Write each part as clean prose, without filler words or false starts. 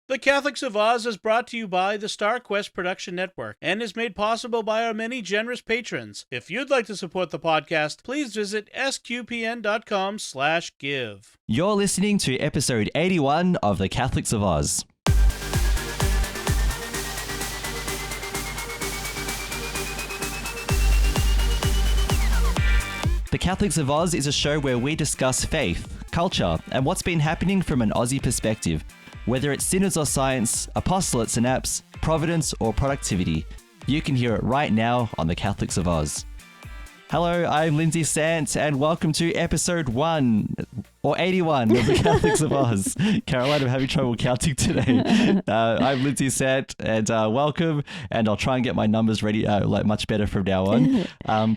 The Catholics of Oz is brought to you by the Star Quest Production Network and is made possible by our many generous patrons. If you'd like to support the podcast, please visit sqpn.com/give. You're listening to episode 81 of The Catholics of Oz. The Catholics of Oz is a show where we discuss faith, culture, and what's been happening from an Aussie perspective. Whether it's synods or science, apostolates and apps, providence or productivity, you can hear it right now on The Catholics of Oz. Hello, I'm Lindsay Sant, and welcome to episode 1, or 81 of The Catholics of Oz. Caroline, I'm having trouble counting today. I'm Lindsay Sant, and welcome, and I'll try and get my numbers ready much better from now on.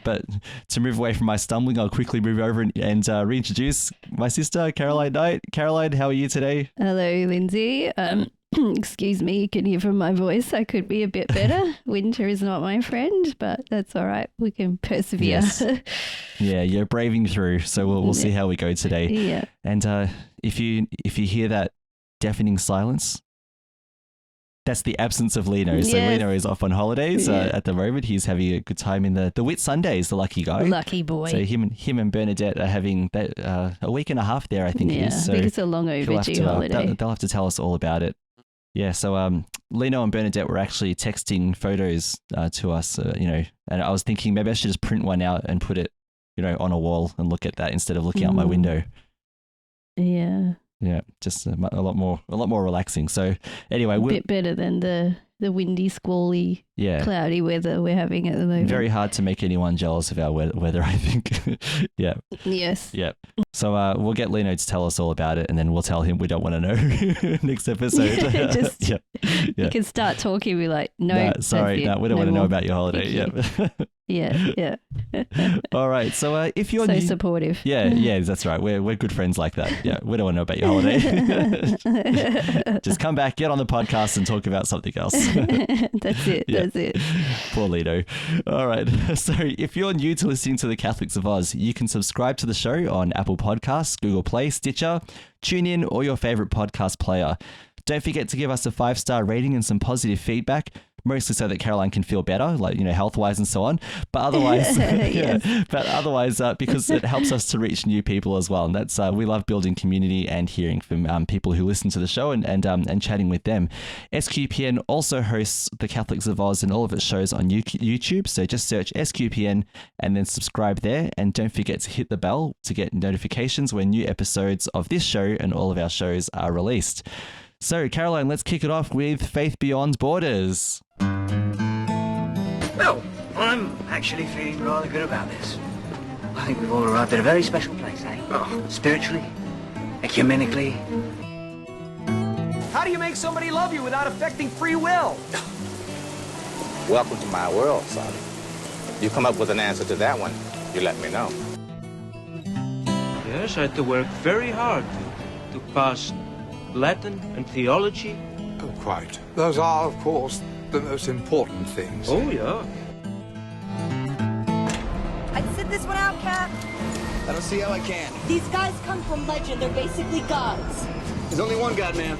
But to move away from my stumbling, I'll quickly move over and reintroduce my sister, Caroline Knight. Caroline, how are you today? Hello, Lindsay. Excuse me, you can hear from my voice I could be a bit better. Winter is not my friend, but that's all right. We can persevere. Yes. Yeah, you're braving through, so we'll see how we go today. Yeah. And if you hear that deafening silence, that's the absence of Lino. So Yes. Lino is off on holidays at the moment. He's having a good time in the Whit Sundays, the lucky guy. Lucky boy. So him and Bernadette are having a week and a half there, I think it is. So I think it's a long overdue holiday. they'll have to tell us all about it. Yeah, so Lino and Bernadette were actually texting photos to us, and I was thinking maybe I should just print one out and put it, on a wall and look at that instead of looking out my window. Yeah. Yeah, just a lot more relaxing. So anyway, A bit better than the windy, squally, cloudy weather we're having at the moment. Very hard to make anyone jealous of our weather, I think. Yeah. Yes. Yeah. So we'll get Lino to tell us all about it, and then we'll tell him we don't want to know next episode. You can start talking. Be like, no, we don't want to know about your holiday. Yeah. All right. So if you're so supportive. Yeah, that's right. We're good friends like that. Yeah, we don't want to know about your holiday. Just come back, get on the podcast, and talk about something else. That's it. Yeah. That's it. Poor Lino. All right. So if you're new to listening to The Catholics of Oz, you can subscribe to the show on Apple Podcasts, Google Play, Stitcher, TuneIn, or your favorite podcast player. Don't forget to give us a 5-star rating and some positive feedback, mostly so that Caroline can feel better, like, health-wise and so on. But otherwise, because it helps us to reach new people as well. And that's, we love building community and hearing from people who listen to the show and chatting with them. SQPN also hosts The Catholics of Oz and all of its shows on YouTube. So just search SQPN and then subscribe there. And don't forget to hit the bell to get notifications when new episodes of this show and all of our shows are released. So, Caroline, let's kick it off with Faith Beyond Borders. Well, I'm actually feeling rather good about this. I think we've all arrived at a very special place, eh? Oh. Spiritually, ecumenically. How do you make somebody love you without affecting free will? Welcome to my world, son. You come up with an answer to that one, you let me know. Yes, I had to work very hard to pass Latin and theology. Oh, quite. Those are, of course, the most important things. Oh, yeah. I'd sit this one out, Cap. I don't see how I can. These guys come from legend. They're basically gods. There's only one god, man.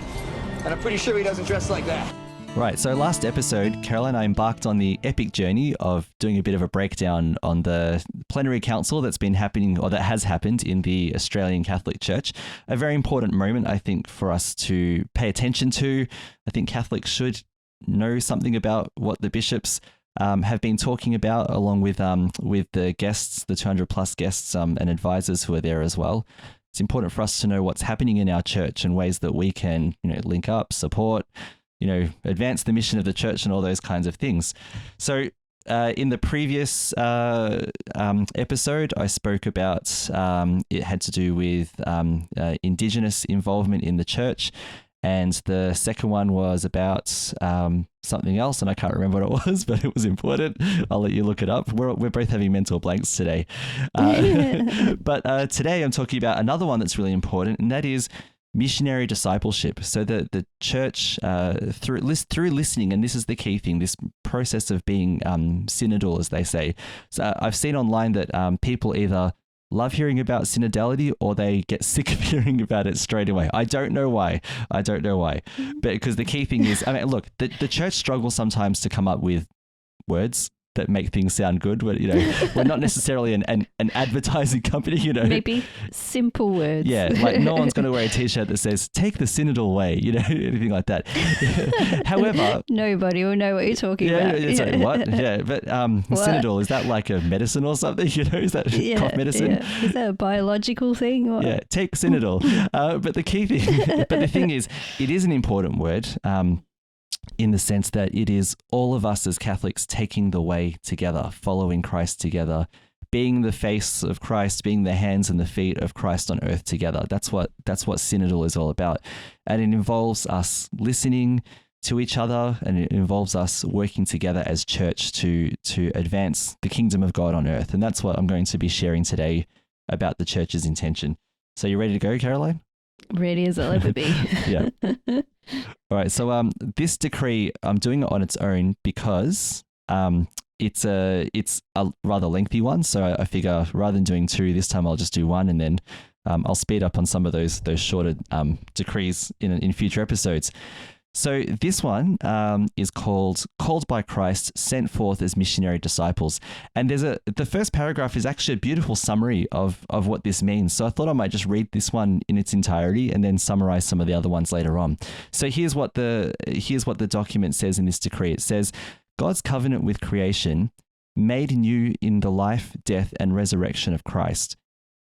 And I'm pretty sure he doesn't dress like that. Right, so last episode, Caroline and I embarked on the epic journey of doing a bit of a breakdown on the plenary council that's been happening, or that has happened in the Australian Catholic Church. A very important moment, I think, for us to pay attention to. I think Catholics should know something about what the bishops have been talking about, along with the guests, the 200 plus guests and advisors who are there as well. It's important for us to know what's happening in our church and ways that we can, link up, support, advance the mission of the church and all those kinds of things. So in the previous episode, I spoke about it had to do with Indigenous involvement in the church. And the second one was about something else, and I can't remember what it was, but it was important. I'll let you look it up. We're both having mental blanks today. But today I'm talking about another one that's really important, and that is missionary discipleship. So the church, through listening, and this is the key thing, this process of being synodal, as they say. So I've seen online that people either love hearing about synodality or they get sick of hearing about it straight away. I don't know why. But because the key thing is, I mean, look, the church struggles sometimes to come up with words that make things sound good. We're not necessarily an advertising company, Maybe simple words. Yeah, like no one's going to wear a t-shirt that says, take the synodal way, anything like that. However... Nobody will know what you're talking about. It's like, what? Yeah, but synodal, is that like a medicine or something? Is that cough medicine? Yeah. Is that a biological thing? Or? Yeah, take synodal. But the thing is, it is an important word. In the sense that it is all of us as Catholics taking the way together, following Christ together, being the face of Christ, being the hands and the feet of Christ on earth together. That's what synodal is all about. And it involves us listening to each other, and it involves us working together as church to advance the kingdom of God on earth. And that's what I'm going to be sharing today about the church's intention. So you ready to go, Caroline? Ready as I'll ever be. Yeah. All right. So this decree, I'm doing it on its own because it's a rather lengthy one. So I figure rather than doing two this time, I'll just do one, and then I'll speed up on some of those shorter decrees in future episodes. So this one is called by Christ, sent forth as missionary disciples. And the first paragraph is actually a beautiful summary of what this means. So I thought I might just read this one in its entirety and then summarize some of the other ones later on. So here's what the document says in this decree. It says, God's covenant with creation, made new in the life, death, and resurrection of Christ,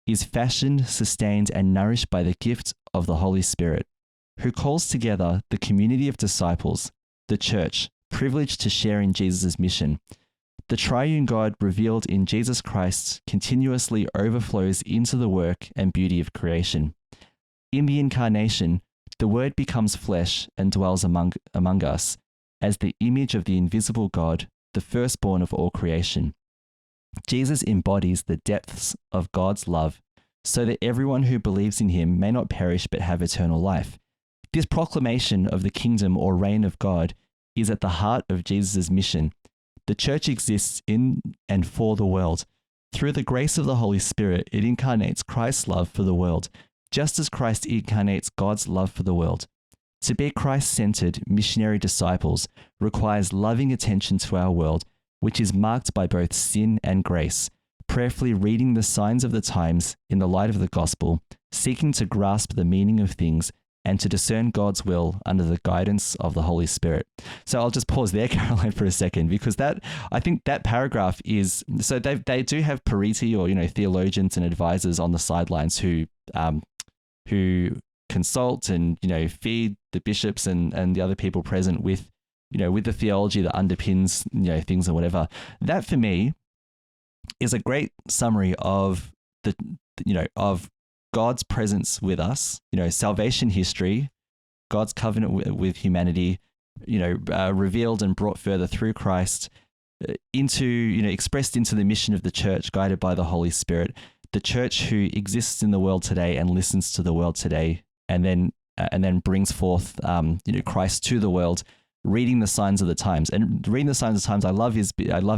is fashioned, sustained, and nourished by the gift of the Holy Spirit, who calls together the community of disciples, the church, privileged to share in Jesus' mission. The triune God revealed in Jesus Christ continuously overflows into the work and beauty of creation. In the incarnation, the Word becomes flesh and dwells among us as the image of the invisible God, the firstborn of all creation. Jesus embodies the depths of God's love so that everyone who believes in him may not perish but have eternal life. This proclamation of the kingdom or reign of God is at the heart of Jesus' mission. The church exists in and for the world. Through the grace of the Holy Spirit, it incarnates Christ's love for the world, just as Christ incarnates God's love for the world. To be Christ-centered missionary disciples requires loving attention to our world, which is marked by both sin and grace, prayerfully reading the signs of the times in the light of the gospel, seeking to grasp the meaning of things, and to discern God's will under the guidance of the Holy Spirit. So I'll just pause there, Caroline, for a second, because I think that paragraph is, so they do have periti or, theologians and advisors on the sidelines who consult and, feed the bishops and the other people present with, with the theology that underpins, things or whatever. That for me is a great summary of of God's presence with us, salvation history, God's covenant with humanity, revealed and brought further through Christ expressed into the mission of the church, guided by the Holy Spirit, the church who exists in the world today and listens to the world today, and then brings forth, Christ to the world, reading the signs of the times. And reading the signs of the times, I love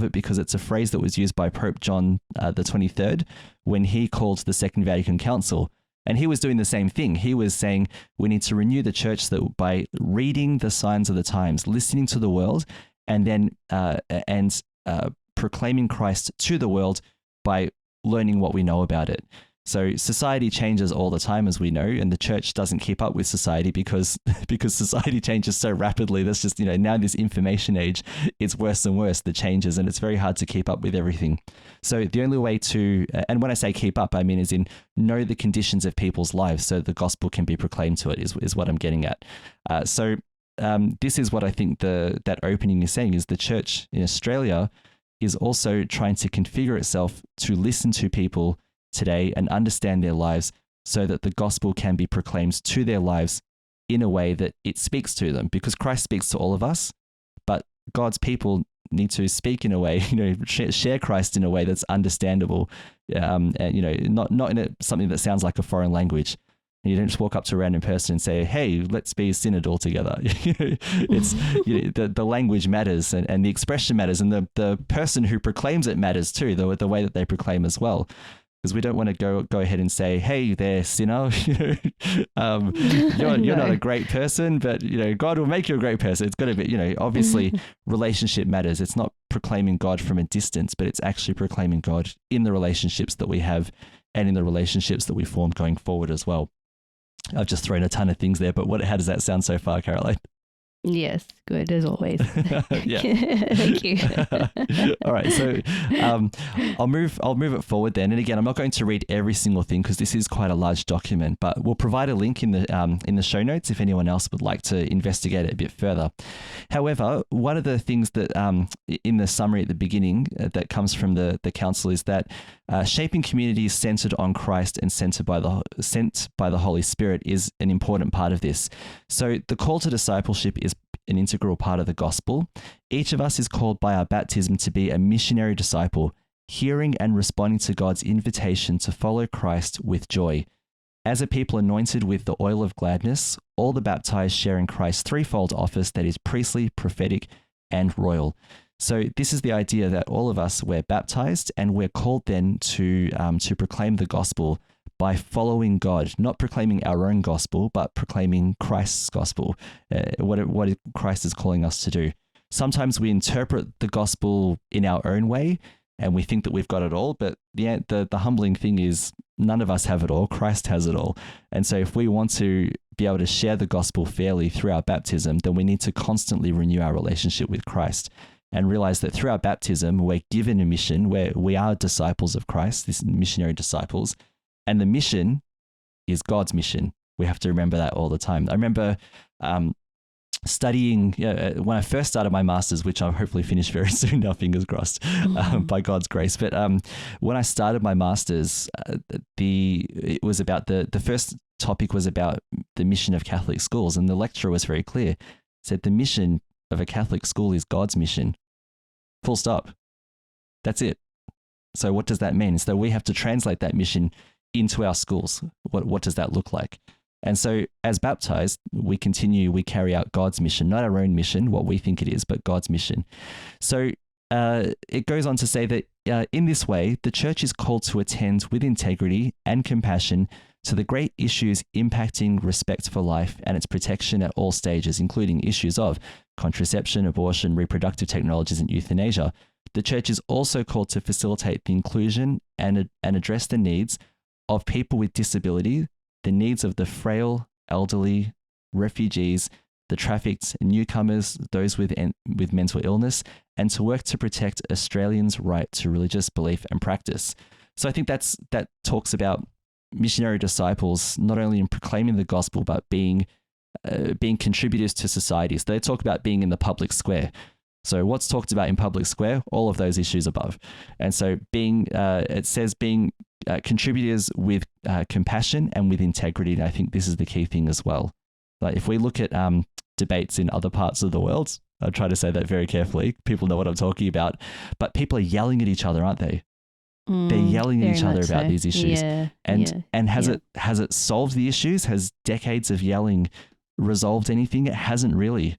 it because it's a phrase that was used by Pope John the 23rd when he called the Second Vatican Council. And he was doing the same thing. He was saying we need to renew the church so that by reading the signs of the times, listening to the world, and then proclaiming Christ to the world by learning what we know about it. So society changes all the time, as we know, and the church doesn't keep up with society because society changes so rapidly. That's just, now in this information age, it's worse and worse, the changes, and it's very hard to keep up with everything. So the only way to, and when I say keep up, I mean as in know the conditions of people's lives so the gospel can be proclaimed to it is what I'm getting at. This is what I think that opening is saying, is the church in Australia is also trying to configure itself to listen to people today and understand their lives so that the gospel can be proclaimed to their lives in a way that it speaks to them, because Christ speaks to all of us, but God's people need to speak in a way, share Christ in a way that's understandable, and not in something that sounds like a foreign language. You don't just walk up to a random person and say, "Hey, let's be synodal together." It's the language matters, and the expression matters, and the person who proclaims it matters too, the way that they proclaim as well. because we don't want to go ahead and say, hey there, sinner, you're not a great person, but God will make you a great person. It's got to be, obviously relationship matters. It's not proclaiming God from a distance, but it's actually proclaiming God in the relationships that we have and in the relationships that we form going forward as well. I've just thrown a ton of things there, but how does that sound so far, Caroline? Yes, good as always. Yeah. Thank you. All right, so I'll move it forward then. And again, I'm not going to read every single thing because this is quite a large document, but we'll provide a link in the show notes if anyone else would like to investigate it a bit further. However, one of the things that in the summary at the beginning that comes from the council is that shaping communities centered on Christ and sent by the Holy Spirit is an important part of this. So the call to discipleship is an integral part of the gospel. Each of us is called by our baptism to be a missionary disciple, hearing and responding to God's invitation to follow Christ with joy. As a people anointed with the oil of gladness, all the baptized share in Christ's threefold office that is priestly, prophetic, and royal. So this is the idea that all of us, we're baptized and we're called then to proclaim the gospel by following God, not proclaiming our own gospel, but proclaiming Christ's gospel, what Christ is calling us to do. Sometimes we interpret the gospel in our own way and we think that we've got it all, but the humbling thing is none of us have it all. Christ has it all. And so if we want to be able to share the gospel fairly through our baptism, then we need to constantly renew our relationship with Christ and realize that through our baptism, we're given a mission where we are disciples of Christ, these missionary disciples. And the mission is God's mission. We have to remember that all the time. I remember studying when I first started my master's, which I'll hopefully finish very soon now, fingers crossed, by God's grace. But when I started my master's, it was about the first topic was about the mission of Catholic schools. And the lecturer was very clear. Said the mission of a Catholic school is God's mission. Full stop. That's it. So what does that mean? So we have to translate that mission into our schools. What does that look like? And so as baptized, we carry out God's mission, not our own mission, what we think it is, but God's mission. So it goes on to say that in this way, the church is called to attend with integrity and compassion to the great issues impacting respect for life and its protection at all stages, including issues of contraception, abortion, reproductive technologies, and euthanasia. The church is also called to facilitate the inclusion and address the needs of people with disability, the needs of the frail, elderly, refugees, the trafficked, newcomers, those with mental illness, and to work to protect Australians' right to religious belief and practice. So I think that talks about missionary disciples not only in proclaiming the gospel, but being contributors to society. So they talk about being in the public square. So what's talked about in public square? All of those issues above. And so it says being contributors with compassion and with integrity. And I think this is the key thing as well. Like if we look at debates in other parts of the world, I try to say that very carefully. People know what I'm talking about, but people are yelling at each other, aren't they? They're yelling at each other about these issues. And has it solved the issues? Has decades of yelling resolved anything? It hasn't really.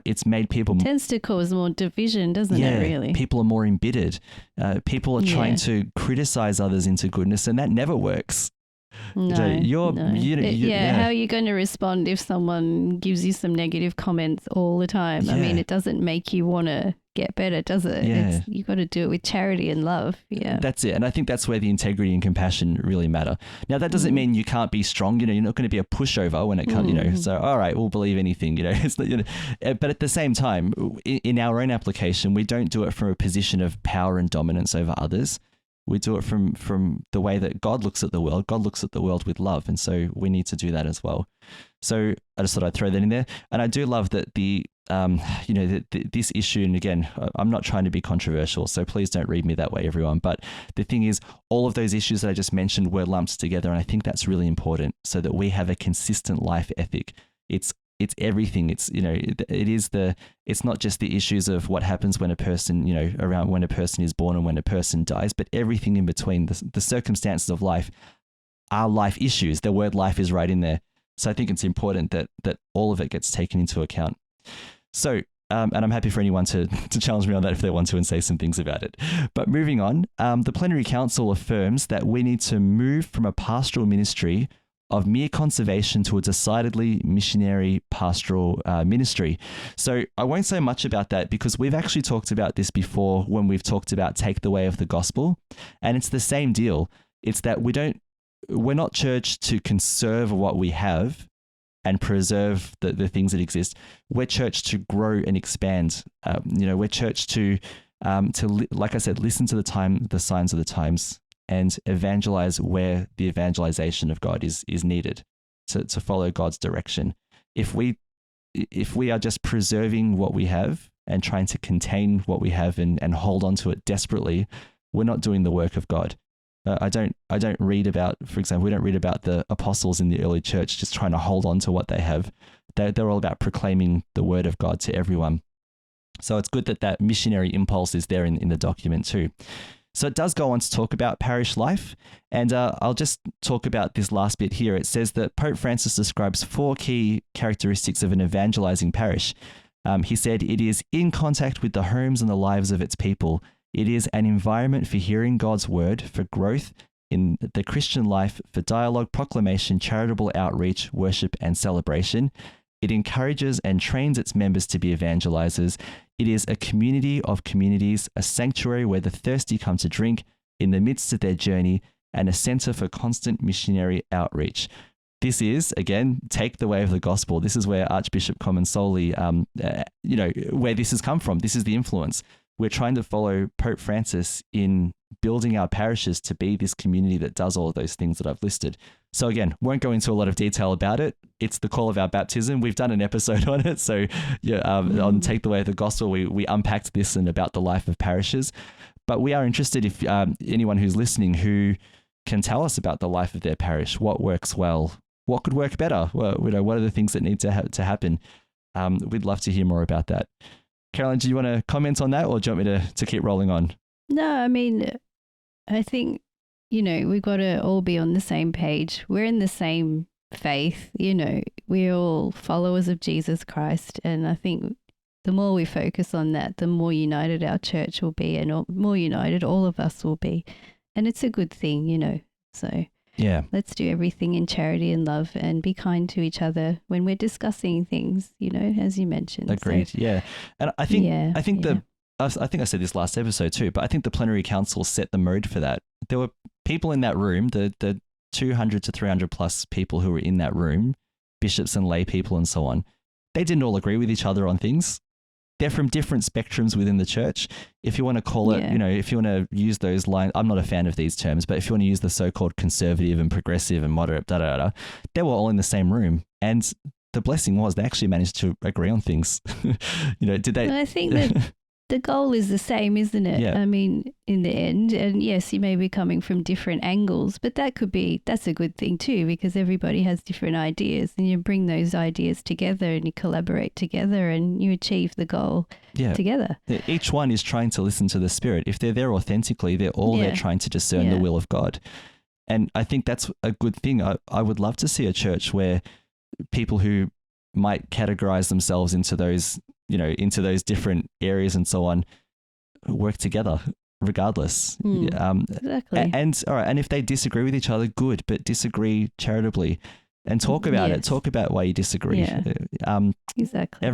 It's made people... It tends to cause more division, doesn't it, really? People are more embittered. People are trying to criticize others into goodness, and that never works. No, How are you going to respond if someone gives you some negative comments all the time? Yeah. I mean, it doesn't make you want to get better, does it? Yeah. You got to do it with charity and love. Yeah, that's it. And I think that's where the integrity and compassion really matter. Now, that doesn't mean you can't be strong. You're not going to be a pushover when it comes. So all right, we'll believe anything. It's but at the same time, in our own application, we don't do it from a position of power and dominance over others. We do it from the way that God looks at the world. God looks at the world with love. And so we need to do that as well. So I just thought I'd throw that in there. And I do love that this issue, and again, I'm not trying to be controversial, so please don't read me that way, everyone. But the thing is, all of those issues that I just mentioned were lumped together. And I think that's really important so that we have a consistent life ethic. It's everything. It's not just the issues of what happens when a person, around when a person is born and when a person dies, but everything in between. The circumstances of life are life issues. The word life is right in there. So I think it's important that all of it gets taken into account. So And I'm happy for anyone to challenge me on that if they want to and say some things about it. But moving on, the Plenary Council affirms that we need to move from a pastoral ministry of mere conservation to a decidedly missionary pastoral ministry. So I won't say much about that because we've actually talked about this before when we've talked about take the way of the gospel. And it's the same deal. It's that we're not church to conserve what we have and preserve the things that exist. We're church to grow and expand. We're church to like I said, listen to the signs of the times, and evangelize where the evangelization of God is needed to follow God's direction. If we are just preserving what we have and trying to contain what we have and hold on to it desperately, we're not doing the work of God. I don't read about, for example, we don't read about the apostles in the early church just trying to hold on to what they have. They're all about proclaiming the word of God to everyone. So it's good that missionary impulse is there in the document too. So it does go on to talk about parish life, and I'll just talk about this last bit here. It says that Pope Francis describes 4 key characteristics of an evangelizing parish. He said it is in contact with the homes and the lives of its people. It is an environment for hearing God's word, for growth in the Christian life, for dialogue, proclamation, charitable outreach, worship, and celebration. It encourages and trains its members to be evangelizers. It is a community of communities, a sanctuary where the thirsty come to drink in the midst of their journey, and a center for constant missionary outreach. This is, again, take the way of the gospel. This is where Archbishop Comensoli, where this has come from. This is the influence. We're trying to follow Pope Francis in building our parishes to be this community that does all of those things that I've listed. So again, won't go into a lot of detail about it. It's the call of our baptism. We've done an episode on it. So on Take the Way of the Gospel, we unpacked this and about the life of parishes. But we are interested if anyone who's listening who can tell us about the life of their parish, what works well, what could work better, what are the things that need to happen. We'd love to hear more about that. Caroline, do you want to comment on that, or do you want me to keep rolling on? No, I mean, I think, we've got to all be on the same page. We're in the same faith, we're all followers of Jesus Christ. And I think the more we focus on that, the more united our church will be, and more united all of us will be. And it's a good thing, So yeah, let's do everything in charity and love and be kind to each other when we're discussing things, as you mentioned. Agreed. So, yeah. And I think I think I said this last episode too, but I think the Plenary Council set the mode for that. There were people in that room, the 200 to 300 plus people who were in that room, bishops and lay people and so on. They didn't all agree with each other on things. They're from different spectrums within the church. If you want to call it, if you want to use those lines, I'm not a fan of these terms, but if you want to use the so-called conservative and progressive and moderate, they were all in the same room. And the blessing was they actually managed to agree on things. Did they? I think that the goal is the same, isn't it? Yeah. I mean, in the end, and yes, you may be coming from different angles, but that's a good thing too, because everybody has different ideas, and you bring those ideas together and you collaborate together and you achieve the goal together. Each one is trying to listen to the Spirit. If they're there authentically, they're all there trying to discern the will of God. And I think that's a good thing. I would love to see a church where people who might categorize themselves into those different areas and so on, work together regardless. Exactly. And all right, and if they disagree with each other, good, but disagree charitably and talk about it. Talk about why you disagree. Yeah. Exactly.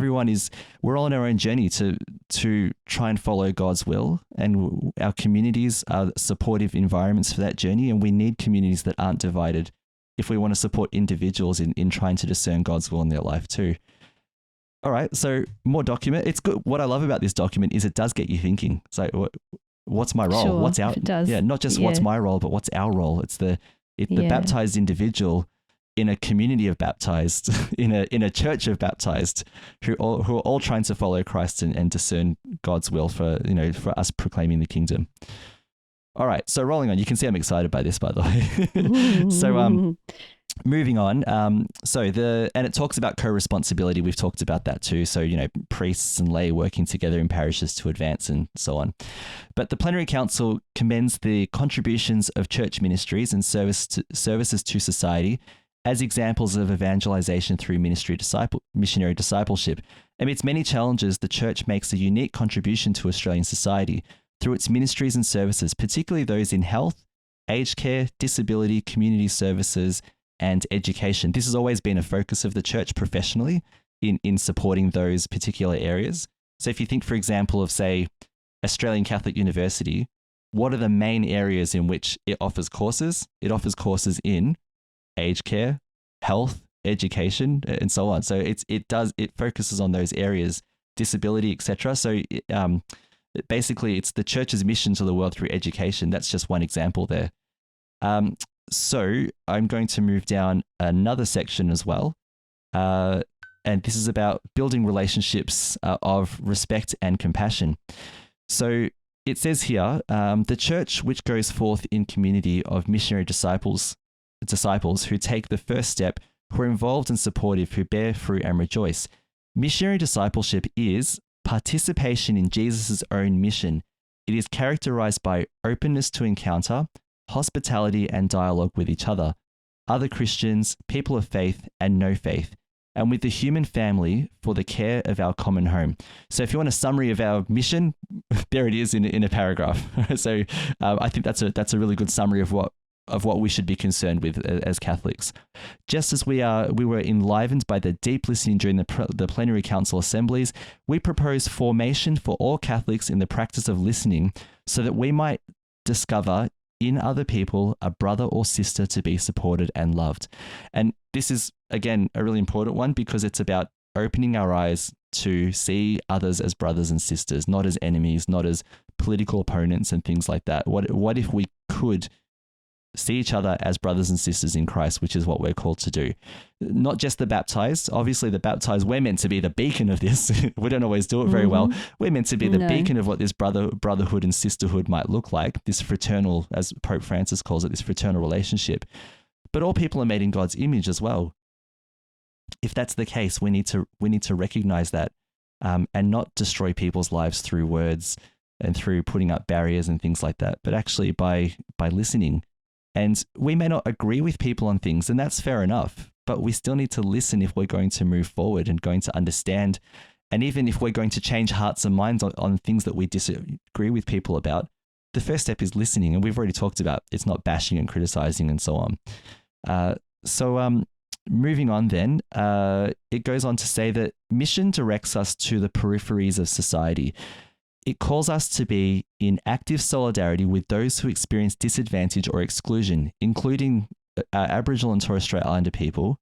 We're all on our own journey to try and follow God's will, and our communities are supportive environments for that journey, and we need communities that aren't divided if we want to support individuals in trying to discern God's will in their life too. All right, so more document. It's good. What I love about this document is it does get you thinking. So what's my role? Sure, what's our, it does. Yeah, not just what's my role, but what's our role? It's the baptized individual in a community of baptized, in a church of baptized, who are all trying to follow Christ and discern God's will for us proclaiming the kingdom. All right, so rolling on. You can see I'm excited by this, by the way. So moving on. And it talks about co-responsibility. We've talked about that too. So priests and lay working together in parishes to advance and so on. But the Plenary Council commends the contributions of church ministries and services to society as examples of evangelization through missionary discipleship, Amidst many challenges, the church makes a unique contribution to Australian society through its ministries and services, particularly those in health, aged care, disability, community services, and education. This has always been a focus of the church professionally in supporting those particular areas. So if you think, for example, of, say, Australian Catholic University, what are the main areas in which it offers courses? It offers courses in aged care, health, education, and so on. So it focuses on those areas, disability, etc. So basically, it's the church's mission to the world through education. That's just one example there. So I'm going to move down another section as well. And this is about building relationships of respect and compassion. So it says here, the church which goes forth in community of missionary disciples who take the first step, who are involved and supportive, who bear fruit and rejoice. Missionary discipleship is participation in Jesus' own mission. It is characterized by openness to encounter, hospitality and dialogue with each other, other Christians, people of faith and no faith, and with the human family for the care of our common home. So if you want a summary of our mission, there it is in a paragraph. So I think that's a really good summary of what we should be concerned with as Catholics. Just as we were enlivened by the deep listening during the plenary council assemblies, we propose formation for all Catholics in the practice of listening so that we might discover in other people a brother or sister to be supported and loved. And this is, again, a really important one because it's about opening our eyes to see others as brothers and sisters, not as enemies, not as political opponents and things like that. What if we could see each other as brothers and sisters in Christ, which is what we're called to do. Not just the baptized. Obviously, the baptized, we're meant to be the beacon of this. We don't always do it very well. We're meant to be the beacon of what this brotherhood and sisterhood might look like, this fraternal, as Pope Francis calls it, this fraternal relationship. But all people are made in God's image as well. If that's the case, we need to recognize that and not destroy people's lives through words and through putting up barriers and things like that, but actually by listening. And we may not agree with people on things, and that's fair enough, but we still need to listen if we're going to move forward and going to understand. And even if we're going to change hearts and minds on things that we disagree with people about, the first step is listening. And we've already talked about it's not bashing and criticizing and so on. Moving on then, it goes on to say that mission directs us to the peripheries of society. It calls us to be in active solidarity with those who experience disadvantage or exclusion, including Aboriginal and Torres Strait Islander people,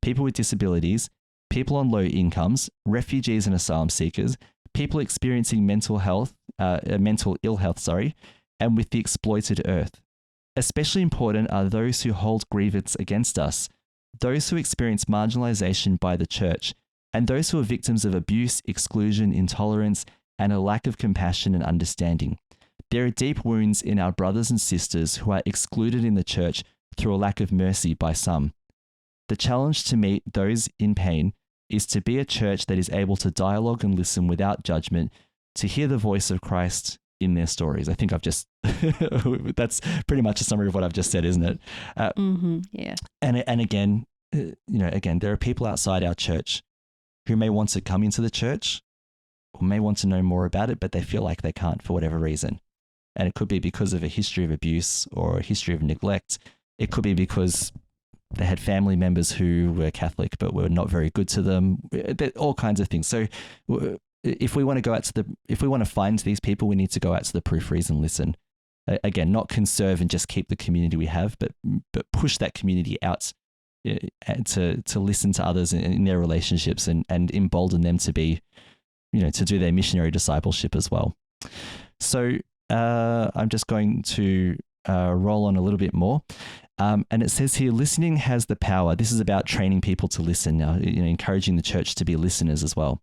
people with disabilities, people on low incomes, refugees and asylum seekers, people experiencing mental ill health, and with the exploited earth. Especially important are those who hold grievance against us, those who experience marginalization by the church, and those who are victims of abuse, exclusion, intolerance, and a lack of compassion and understanding. There are deep wounds in our brothers and sisters who are excluded in the church through a lack of mercy by some. The challenge to meet those in pain is to be a church that is able to dialogue and listen without judgment, to hear the voice of Christ in their stories. I think that's pretty much a summary of what I've just said, isn't it? Yeah. And again, there are people outside our church who may want to come into the church or may want to know more about it, but they feel like they can't for whatever reason. And it could be because of a history of abuse or a history of neglect. It could be because they had family members who were Catholic but were not very good to them. All kinds of things. So if we want to find these people, we need to go out to the peripheries and listen. Again, not conserve and just keep the community we have, but push that community out to listen to others in their relationships and embolden them to be, to do their missionary discipleship as well. So I'm just going to roll on a little bit more. And it says here, listening has the power. This is about training people to listen now, encouraging the church to be listeners as well.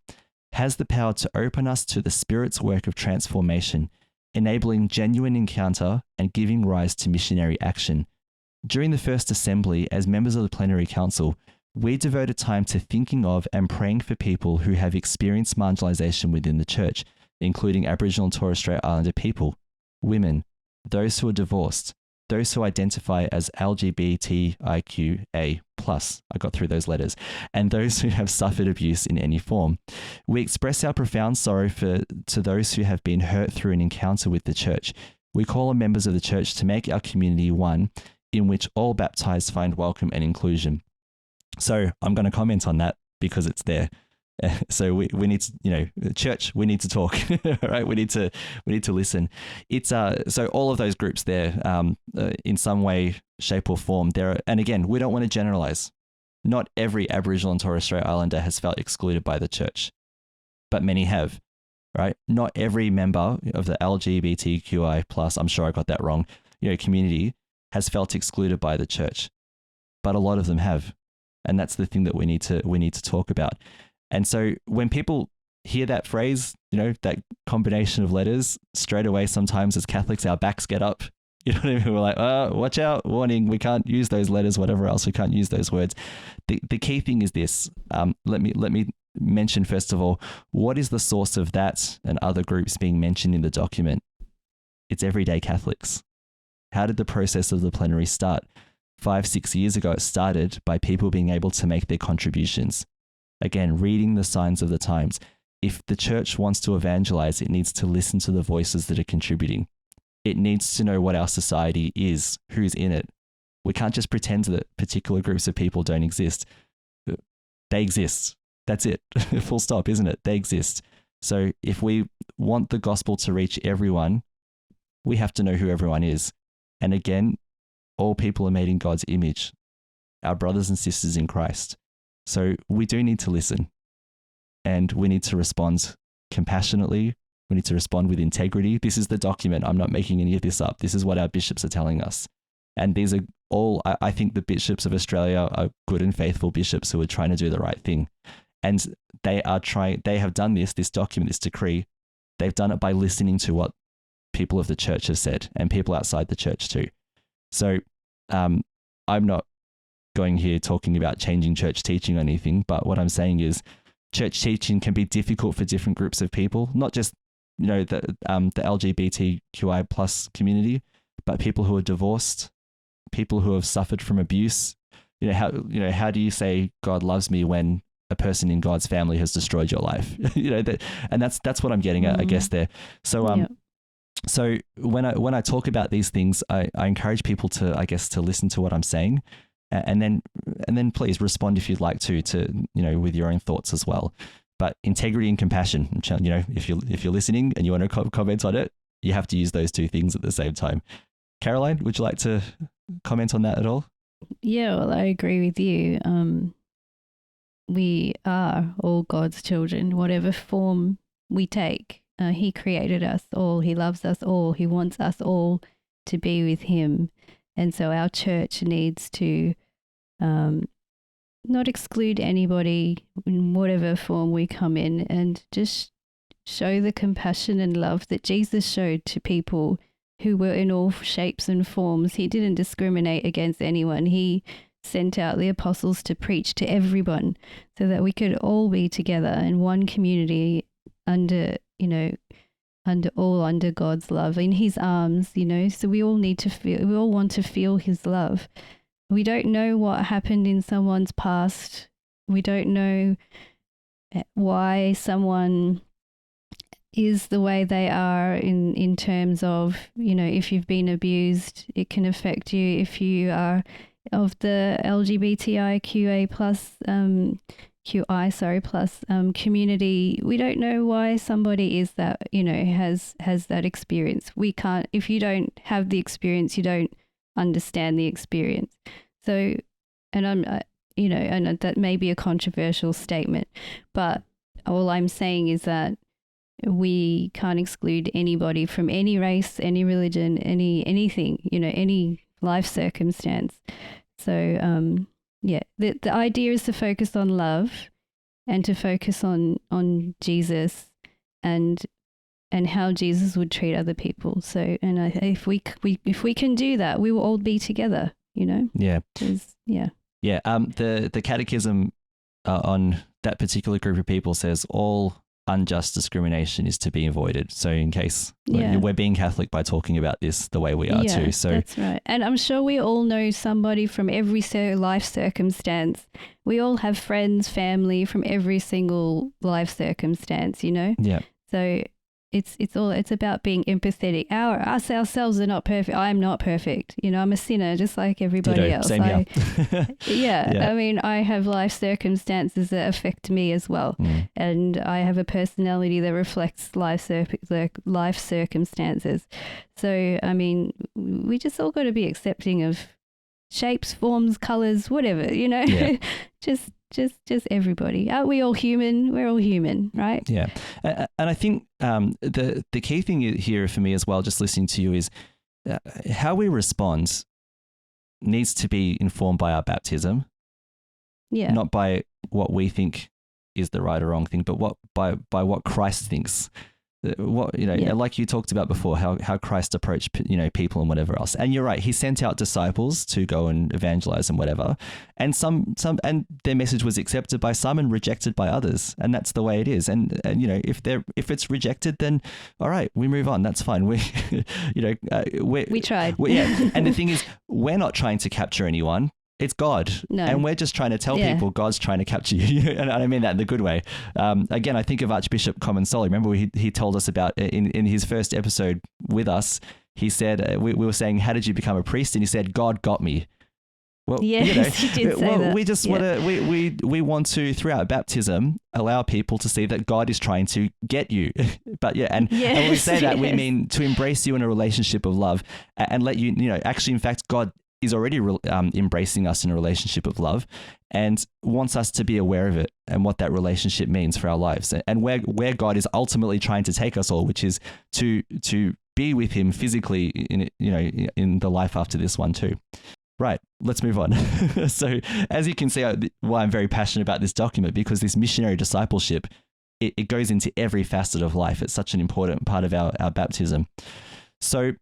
Has the power to open us to the Spirit's work of transformation, enabling genuine encounter and giving rise to missionary action. During the first assembly, as members of the plenary council, we devoted time to thinking of and praying for people who have experienced marginalization within the church, including Aboriginal and Torres Strait Islander people, women, those who are divorced, those who identify as LGBTIQA+, I got through those letters, and those who have suffered abuse in any form. We express our profound sorrow to those who have been hurt through an encounter with the church. We call on members of the church to make our community one in which all baptized find welcome and inclusion. So I'm going to comment on that because it's there. So we need to, church, we need to talk, right? We need to listen. It's so all of those groups there, in some way, shape or form there. And again, we don't want to generalize. Not every Aboriginal and Torres Strait Islander has felt excluded by the church, but many have, right? Not every member of the LGBTQI+, I'm sure I got that wrong, community has felt excluded by the church, but a lot of them have. And that's the thing that we need to talk about. And so when people hear that phrase, that combination of letters, straight away, sometimes as Catholics, our backs get up. You know what I mean? We're like, watch out, warning, we can't use those letters, whatever else, we can't use those words. The key thing is this. Let me mention, first of all, what is the source of that and other groups being mentioned in the document? It's everyday Catholics. How did the process of the plenary start? 5-6 years ago, it started by people being able to make their contributions. Again, reading the signs of the times. If the church wants to evangelize, it needs to listen to the voices that are contributing. It needs to know what our society is, who's in it. We can't just pretend that particular groups of people don't exist. They exist. That's it. Full stop, isn't it? They exist. So if we want the gospel to reach everyone, we have to know who everyone is. And again, all people are made in God's image, our brothers and sisters in Christ. So we do need to listen, and we need to respond compassionately. We need to respond with integrity. This is the document. I'm not making any of this up. This is what our bishops are telling us. And these are all, I think the bishops of Australia are good and faithful bishops who are trying to do the right thing. And they have done this document, this decree, they've done it by listening to what people of the church have said, and people outside the church too. So I'm not going here talking about changing church teaching or anything, but what I'm saying is church teaching can be difficult for different groups of people, not just the LGBTQI+ community, but people who are divorced, people who have suffered from abuse. How do you say God loves me when a person in God's family has destroyed your life? And that's what I'm getting at, I guess there. So So when I talk about these things, I encourage people to listen to what I'm saying, and then please respond if you'd like to with your own thoughts as well. But integrity and compassion, if you're listening and you want to comment on it, you have to use those two things at the same time. Caroline, would you like to comment on that at all? Yeah, well, I agree with you. We are all God's children, whatever form we take. He created us all. He loves us all. He wants us all to be with him. And so our church needs to not exclude anybody in whatever form we come in, and just show the compassion and love that Jesus showed to people who were in all shapes and forms. He didn't discriminate against anyone. He sent out the apostles to preach to everyone so that we could all be together in one community under God's love, in his arms, so we all want to feel his love. We don't know what happened in someone's past. We don't know why someone is the way they are in terms of, if you've been abused, it can affect you. If you are of the LGBTIQA plus community, we don't know why somebody is that, has that experience. We can't, if you don't have the experience, you don't understand the experience. So, and and that may be a controversial statement, but all I'm saying is that we can't exclude anybody from any race, any religion, anything, any life circumstance. So, the idea is to focus on love and to focus on Jesus and how Jesus would treat other people. So, and if we can do that, we will all be together. Yeah. Yeah. The catechism on that particular group of people says all unjust discrimination is to be avoided. So in case Yeah. we're being Catholic by talking about this the way we are too. So that's right. And I'm sure we all know somebody from every life circumstance. We all have friends, family from every single life circumstance, you know? yeah. So it's about being empathetic. Us ourselves are not perfect. I'm not perfect. You know, I'm a sinner just like everybody Ditto. else. Same here. Yeah. I mean, I have life circumstances that affect me as well. And I have a personality that reflects life circumstances. So, I mean, we just all got to be accepting of shapes, forms, colors, whatever, you know, Yeah. just everybody. Aren't we all human? We're all human, right? Yeah. And I think the key thing here for me as well, just listening to you, is how we respond needs to be informed by our baptism. Yeah. Not by what we think is the right or wrong thing, but by what Christ thinks. Like you talked about before, how Christ approached people and whatever else. And you're right, he sent out disciples to go and evangelize and whatever, and some and their message was accepted by some and rejected by others, and that's the way it is. And if it's rejected, then all right, we move on. That's fine. We we tried. And the thing is, we're not trying to capture anyone. It's God. No. And we're just trying to tell people God's trying to capture you. And I mean that in the good way. Again, I think of Archbishop Comensoli. Remember he told us about in his first episode with us, he said, we were saying, how did you become a priest? And he said, God got me. Well, he did say that. We just want to, we want to, throughout baptism, allow people to see that God is trying to get you. But and when we say that, we mean to embrace you in a relationship of love and let you, actually, in fact, God is already embracing us in a relationship of love and wants us to be aware of it and what that relationship means for our lives and where God is ultimately trying to take us all, which is to be with him physically in the life after this one too. Right, let's move on. So as you can see, why I'm very passionate about this document, because this missionary discipleship, it goes into every facet of life. It's such an important part of our baptism. So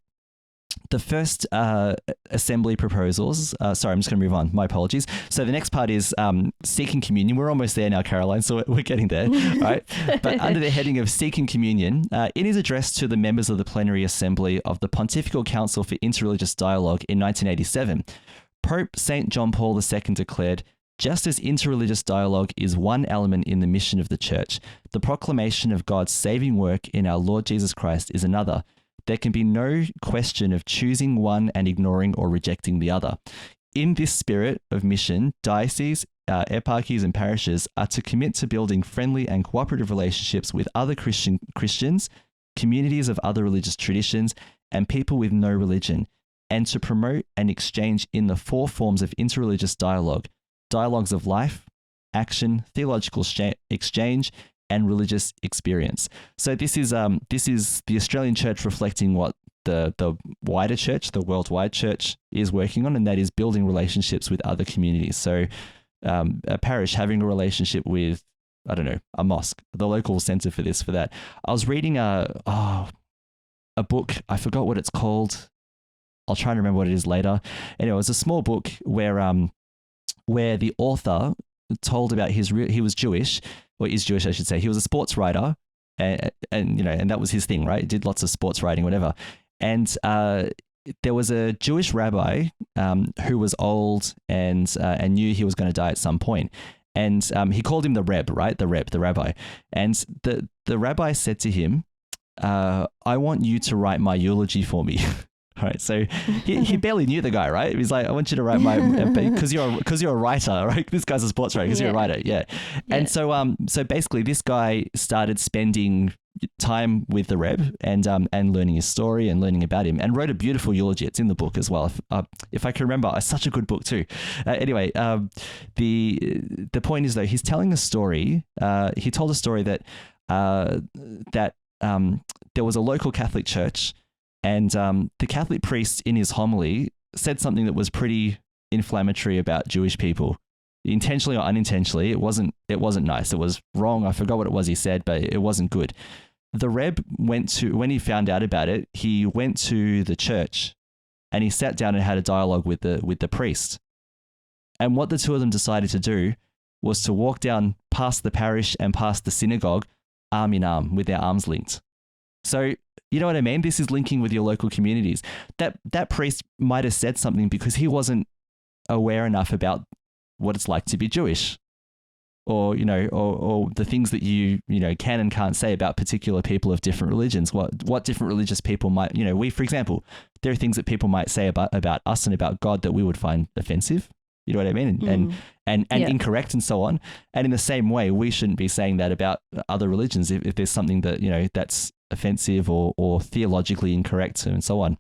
the first assembly proposals, sorry, I'm just going to move on. My apologies. So the next part is seeking communion. We're almost there now, Caroline, so we're getting there, right? But under the heading of seeking communion, in his address to the members of the plenary assembly of the Pontifical Council for Interreligious Dialogue in 1987, Pope St. John Paul II declared, just as interreligious dialogue is one element in the mission of the Church, the proclamation of God's saving work in our Lord Jesus Christ is another. There can be no question of choosing one and ignoring or rejecting the other. In this spirit of mission, dioceses, eparchies and parishes are to commit to building friendly and cooperative relationships with other Christians, communities of other religious traditions, and people with no religion, and to promote and exchange in the four forms of interreligious dialogue: dialogues of life, action, theological exchange, and religious experience. So this is the Australian Church reflecting what the wider church, the worldwide church, is working on, and that is building relationships with other communities. So a parish having a relationship with, I don't know, a mosque, the local centre for this, for that. I was reading a book, I forgot what it's called. I'll try and remember what it is later. Anyway, it was a small book where the author told about he was Jewish, or is Jewish, I should say. He was a sports writer, and that was his thing, right? He did lots of sports writing, whatever. And there was a Jewish rabbi who was old and knew he was going to die at some point. And he called him the Reb, right? The rabbi. And the rabbi said to him, I want you to write my eulogy for me. Right, so he barely knew the guy, right? He's like, I want you to write my, because you're a writer, right? This guy's a sports writer because you're a writer, yeah. And so basically, this guy started spending time with the Reb and learning his story and learning about him, and wrote a beautiful eulogy. It's in the book as well, if I can remember. It's such a good book too. Anyway, the point is though, he's telling a story. He told a story that there was a local Catholic church. And the Catholic priest in his homily said something that was pretty inflammatory about Jewish people, intentionally or unintentionally. It wasn't nice. It was wrong. I forgot what it was he said, but it wasn't good. The Reb when he found out about it, he went to the church and he sat down and had a dialogue with the priest. And what the two of them decided to do was to walk down past the parish and past the synagogue arm in arm with their arms linked. So, you know what I mean? This is linking with your local communities. That priest might have said something because he wasn't aware enough about what it's like to be Jewish, or, you know, or the things that you can and can't say about particular people of different religions, what different religious people might, we, for example, there are things that people might say about us and about God that we would find offensive. You know what I mean? And incorrect and so on. And in the same way, we shouldn't be saying that about other religions if there's something that, that's offensive or theologically incorrect and so on.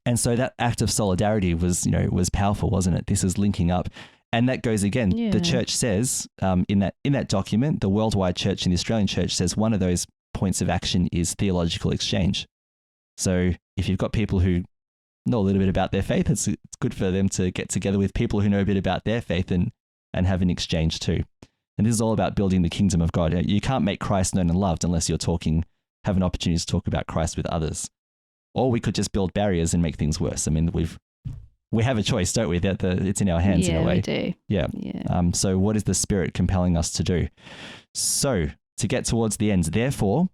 And so that act of solidarity was powerful, wasn't it? This is linking up. And that goes again, the church says in that document, the worldwide church and the Australian church says one of those points of action is theological exchange. So if you've got people who know a little bit about their faith, it's good for them to get together with people who know a bit about their faith and have an exchange too. And this is all about building the kingdom of God. You can't make Christ known and loved unless you're have an opportunity to talk about Christ with others. Or we could just build barriers and make things worse. I mean, we have a choice, don't we? That it's in our hands in a way. We do. Yeah. So what is the Spirit compelling us to do? So to get towards the end, therefore,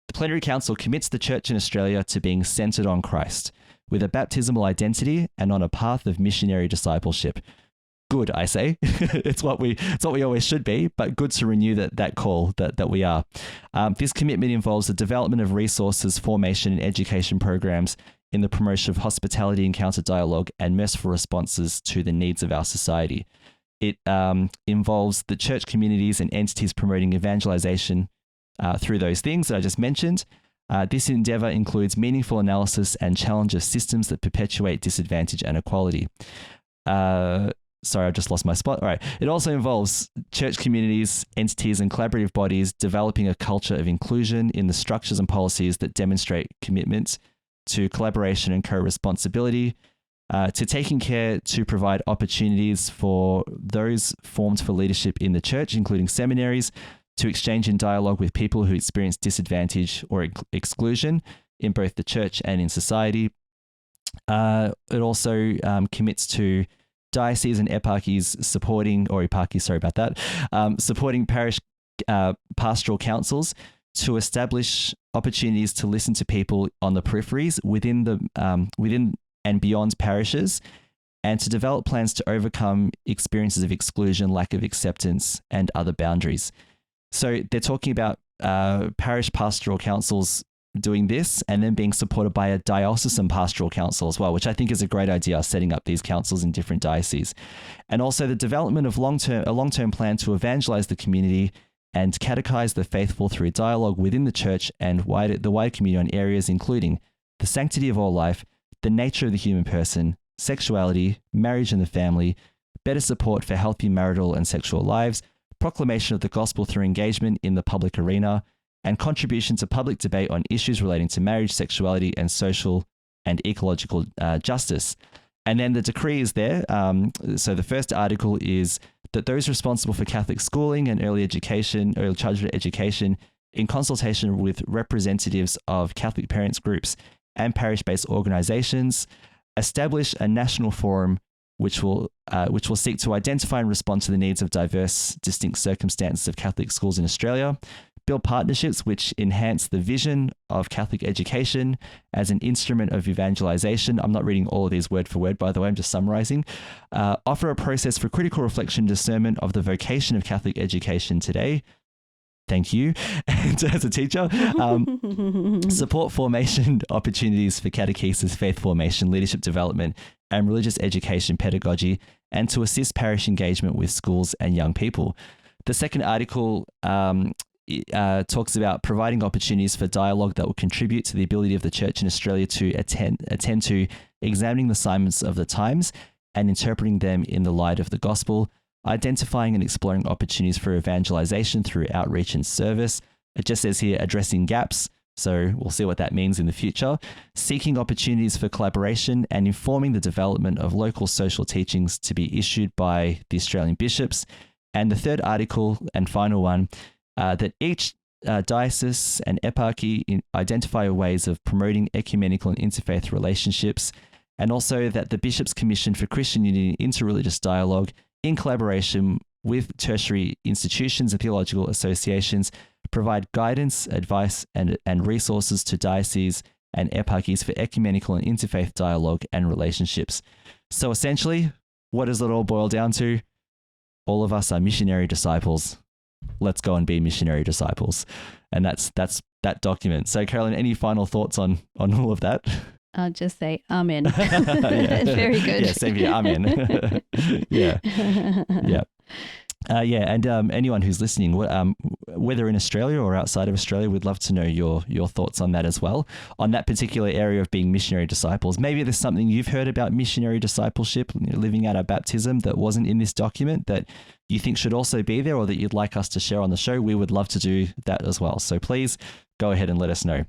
the Plenary Council commits the Church in Australia to being centered on Christ, with a baptismal identity and on a path of missionary discipleship. Good, I say. It's what we always should be, but good to renew that call that we are. This commitment involves the development of resources, formation, and education programs in the promotion of hospitality, encounter dialogue, and merciful responses to the needs of our society. It involves the church communities and entities promoting evangelization through those things that I just mentioned. This endeavor includes meaningful analysis and challenge of systems that perpetuate disadvantage and equality. Sorry, I just lost my spot. All right. It also involves church communities, entities, and collaborative bodies developing a culture of inclusion in the structures and policies that demonstrate commitment to collaboration and co-responsibility, to taking care to provide opportunities for those formed for leadership in the church, including seminaries, to exchange in dialogue with people who experience disadvantage or exclusion in both the church and in society. It also commits to dioceses and eparchies supporting parish pastoral councils to establish opportunities to listen to people on the peripheries within and beyond parishes, and to develop plans to overcome experiences of exclusion, lack of acceptance, and other boundaries. So they're talking about parish pastoral councils doing this and then being supported by a diocesan pastoral council as well, which I think is a great idea, setting up these councils in different dioceses. And also the development of a long-term plan to evangelize the community and catechize the faithful through dialogue within the church and the wider community on areas including the sanctity of all life, the nature of the human person, sexuality, marriage and the family, better support for healthy marital and sexual lives, proclamation of the gospel through engagement in the public arena, and contribution to public debate on issues relating to marriage, sexuality, and social and ecological justice. And then the decree is there. So the first article is that those responsible for Catholic schooling and early childhood education, in consultation with representatives of Catholic parents groups and parish-based organizations, establish a national forum which will seek to identify and respond to the needs of diverse, distinct circumstances of Catholic schools in Australia, build partnerships which enhance the vision of Catholic education as an instrument of evangelization. I'm not reading all of these word for word, by the way, I'm just summarizing. Offer a process for critical reflection and discernment of the vocation of Catholic education today. Thank you. And as a teacher, support formation opportunities for catechesis, faith formation, leadership development, and religious education pedagogy, and to assist parish engagement with schools and young people. The second article talks about providing opportunities for dialogue that will contribute to the ability of the Church in Australia to attend to examining the signs of the times and interpreting them in the light of the gospel, identifying and exploring opportunities for evangelization through outreach and service. It just says here, addressing gaps. So we'll see what that means in the future. Seeking opportunities for collaboration and informing the development of local social teachings to be issued by the Australian bishops. And the third article and final one, that each diocese and eparchy identify ways of promoting ecumenical and interfaith relationships, and also that the Bishops' Commission for Christian Unity and Interreligious Dialogue, in collaboration with tertiary institutions and theological associations, provide guidance, advice, and resources to dioceses and eparchies for ecumenical and interfaith dialogue and relationships. So essentially, what does it all boil down to? All of us are missionary disciples. Let's go and be missionary disciples. And that's that document. So Caroline, any final thoughts on all of that? I'll just say amen. Very good. Yeah, same here. Amen. Yeah. Yeah. And anyone who's listening, whether in Australia or outside of Australia, we'd love to know your thoughts on that as well, on that particular area of being missionary disciples. Maybe there's something you've heard about missionary discipleship, living out our baptism, that wasn't in this document that you think should also be there, or that you'd like us to share on the show. We would love to do that as well. So please go ahead and let us know.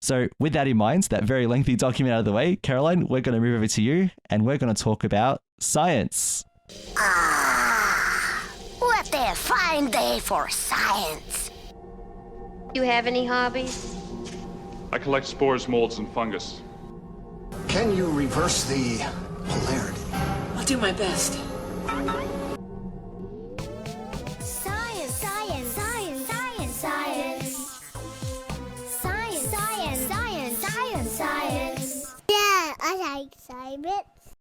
So with that in mind, that very lengthy document out of the way, Caroline, we're going to move over to you and we're going to talk about science. What a fine day for science. You have any hobbies? I collect spores, molds, and fungus. Can you reverse the polarity? I'll do my best. Science, science, science, science, science. Science, science, science, science, science. Yeah, I like science.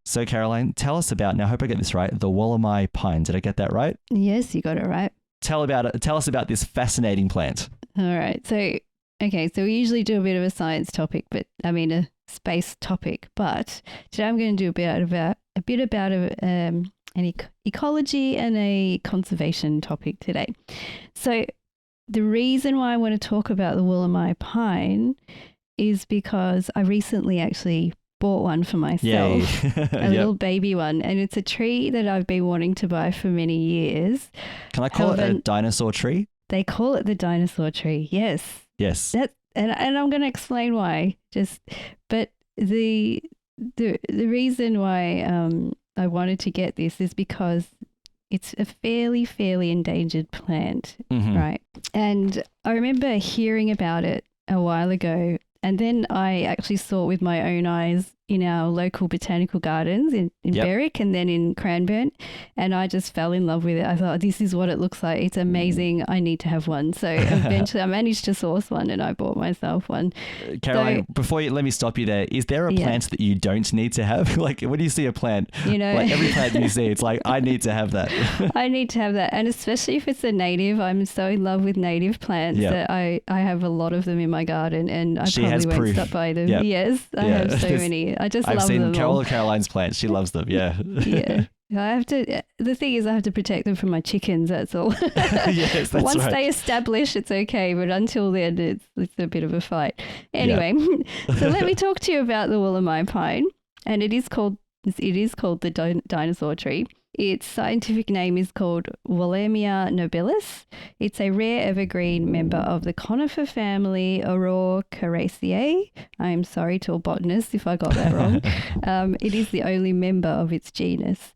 So Caroline, tell us about, now I hope I get this right, the Wollemi Pine. Did I get that right? Yes, you got it right. Tell us about this fascinating plant. All right. So we usually do a bit of a science topic, a space topic. But today I'm going to do a bit about an ecology and a conservation topic today. So the reason why I want to talk about the Wollemi Pine is because I recently actually bought one for myself, a little baby one, and it's a tree that I've been wanting to buy for many years. Can I call it a dinosaur tree? They call it the dinosaur tree. Yes. Yes. And I'm going to explain why. But the reason why I wanted to get this is because it's a fairly endangered plant, right? And I remember hearing about it a while ago. And then I actually saw it with my own eyes in our local botanical gardens in Berwick and then in Cranbourne. And I just fell in love with it. I thought, this is what it looks like. It's amazing. I need to have one. So eventually I managed to source one and I bought myself one. Caroline, let me stop you there. Is there a plant that you don't need to have? Like when you see a plant, like every plant you see, it's like, I need to have that. I need to have that. And especially if it's a native, I'm so in love with native plants that I have a lot of them in my garden and I probably won't stop by them. Yep. Yes, I have so many. I've love them. I've seen Caroline's plants. She loves them. Yeah. Yeah. The thing is I have to protect them from my chickens. That's all. Yes, that's Once right. they establish, it's okay. But until then, it's a bit of a fight. Anyway, so let me talk to you about the Wollemi Pine. And it is called the dinosaur tree. Its scientific name is called Wollemia nobilis. It's a rare evergreen member of the conifer family Auroceraceae. I'm sorry to all botanists if I got that wrong. It is the only member of its genus.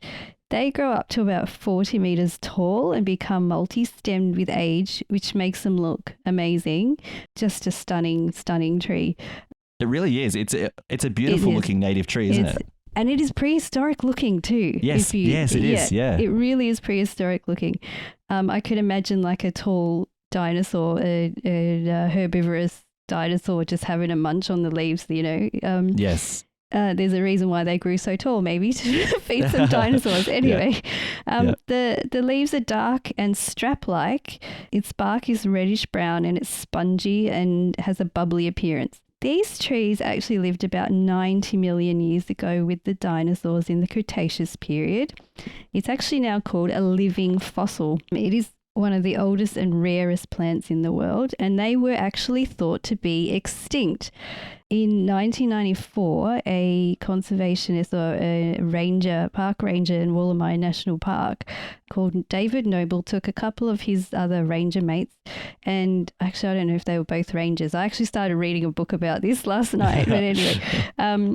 They grow up to about 40 meters tall and become multi-stemmed with age, which makes them look amazing. Just a stunning tree. It really is. It's a beautiful looking native tree, isn't it? And it is prehistoric looking too. Yes, it is. Yeah. It really is prehistoric looking. I could imagine like a tall dinosaur, a herbivorous dinosaur just having a munch on the leaves, Yes. There's a reason why they grew so tall, maybe to feed some dinosaurs. Anyway, the leaves are dark and strap-like. Its bark is reddish brown and it's spongy and has a bubbly appearance. These trees actually lived about 90 million years ago with the dinosaurs in the Cretaceous period. It's actually now called a living fossil. It is one of the oldest and rarest plants in the world, and they were actually thought to be extinct. In 1994, a conservationist or a park ranger in Wollemi National Park called David Noble took a couple of his other ranger mates, and actually I don't know if they were both rangers. I actually started reading a book about this last night, but anyway,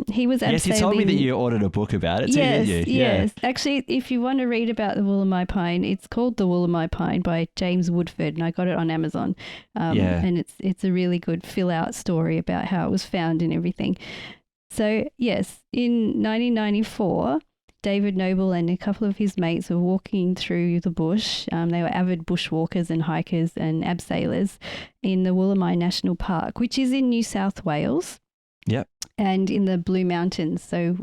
he was Yes, you told me that you ordered a book about it too, didn't you? Yes. Actually, if you want to read about the Wollemi Pine, it's called The Wollemi Pine by James Woodford, and I got it on Amazon. And it's a really good fill-out story about how it was found and everything. So, yes, in 1994, David Noble and a couple of his mates were walking through the bush. They were avid bushwalkers and hikers and abseilers in the Wollemi National Park, which is in New South Wales. Yep. And in the Blue Mountains. So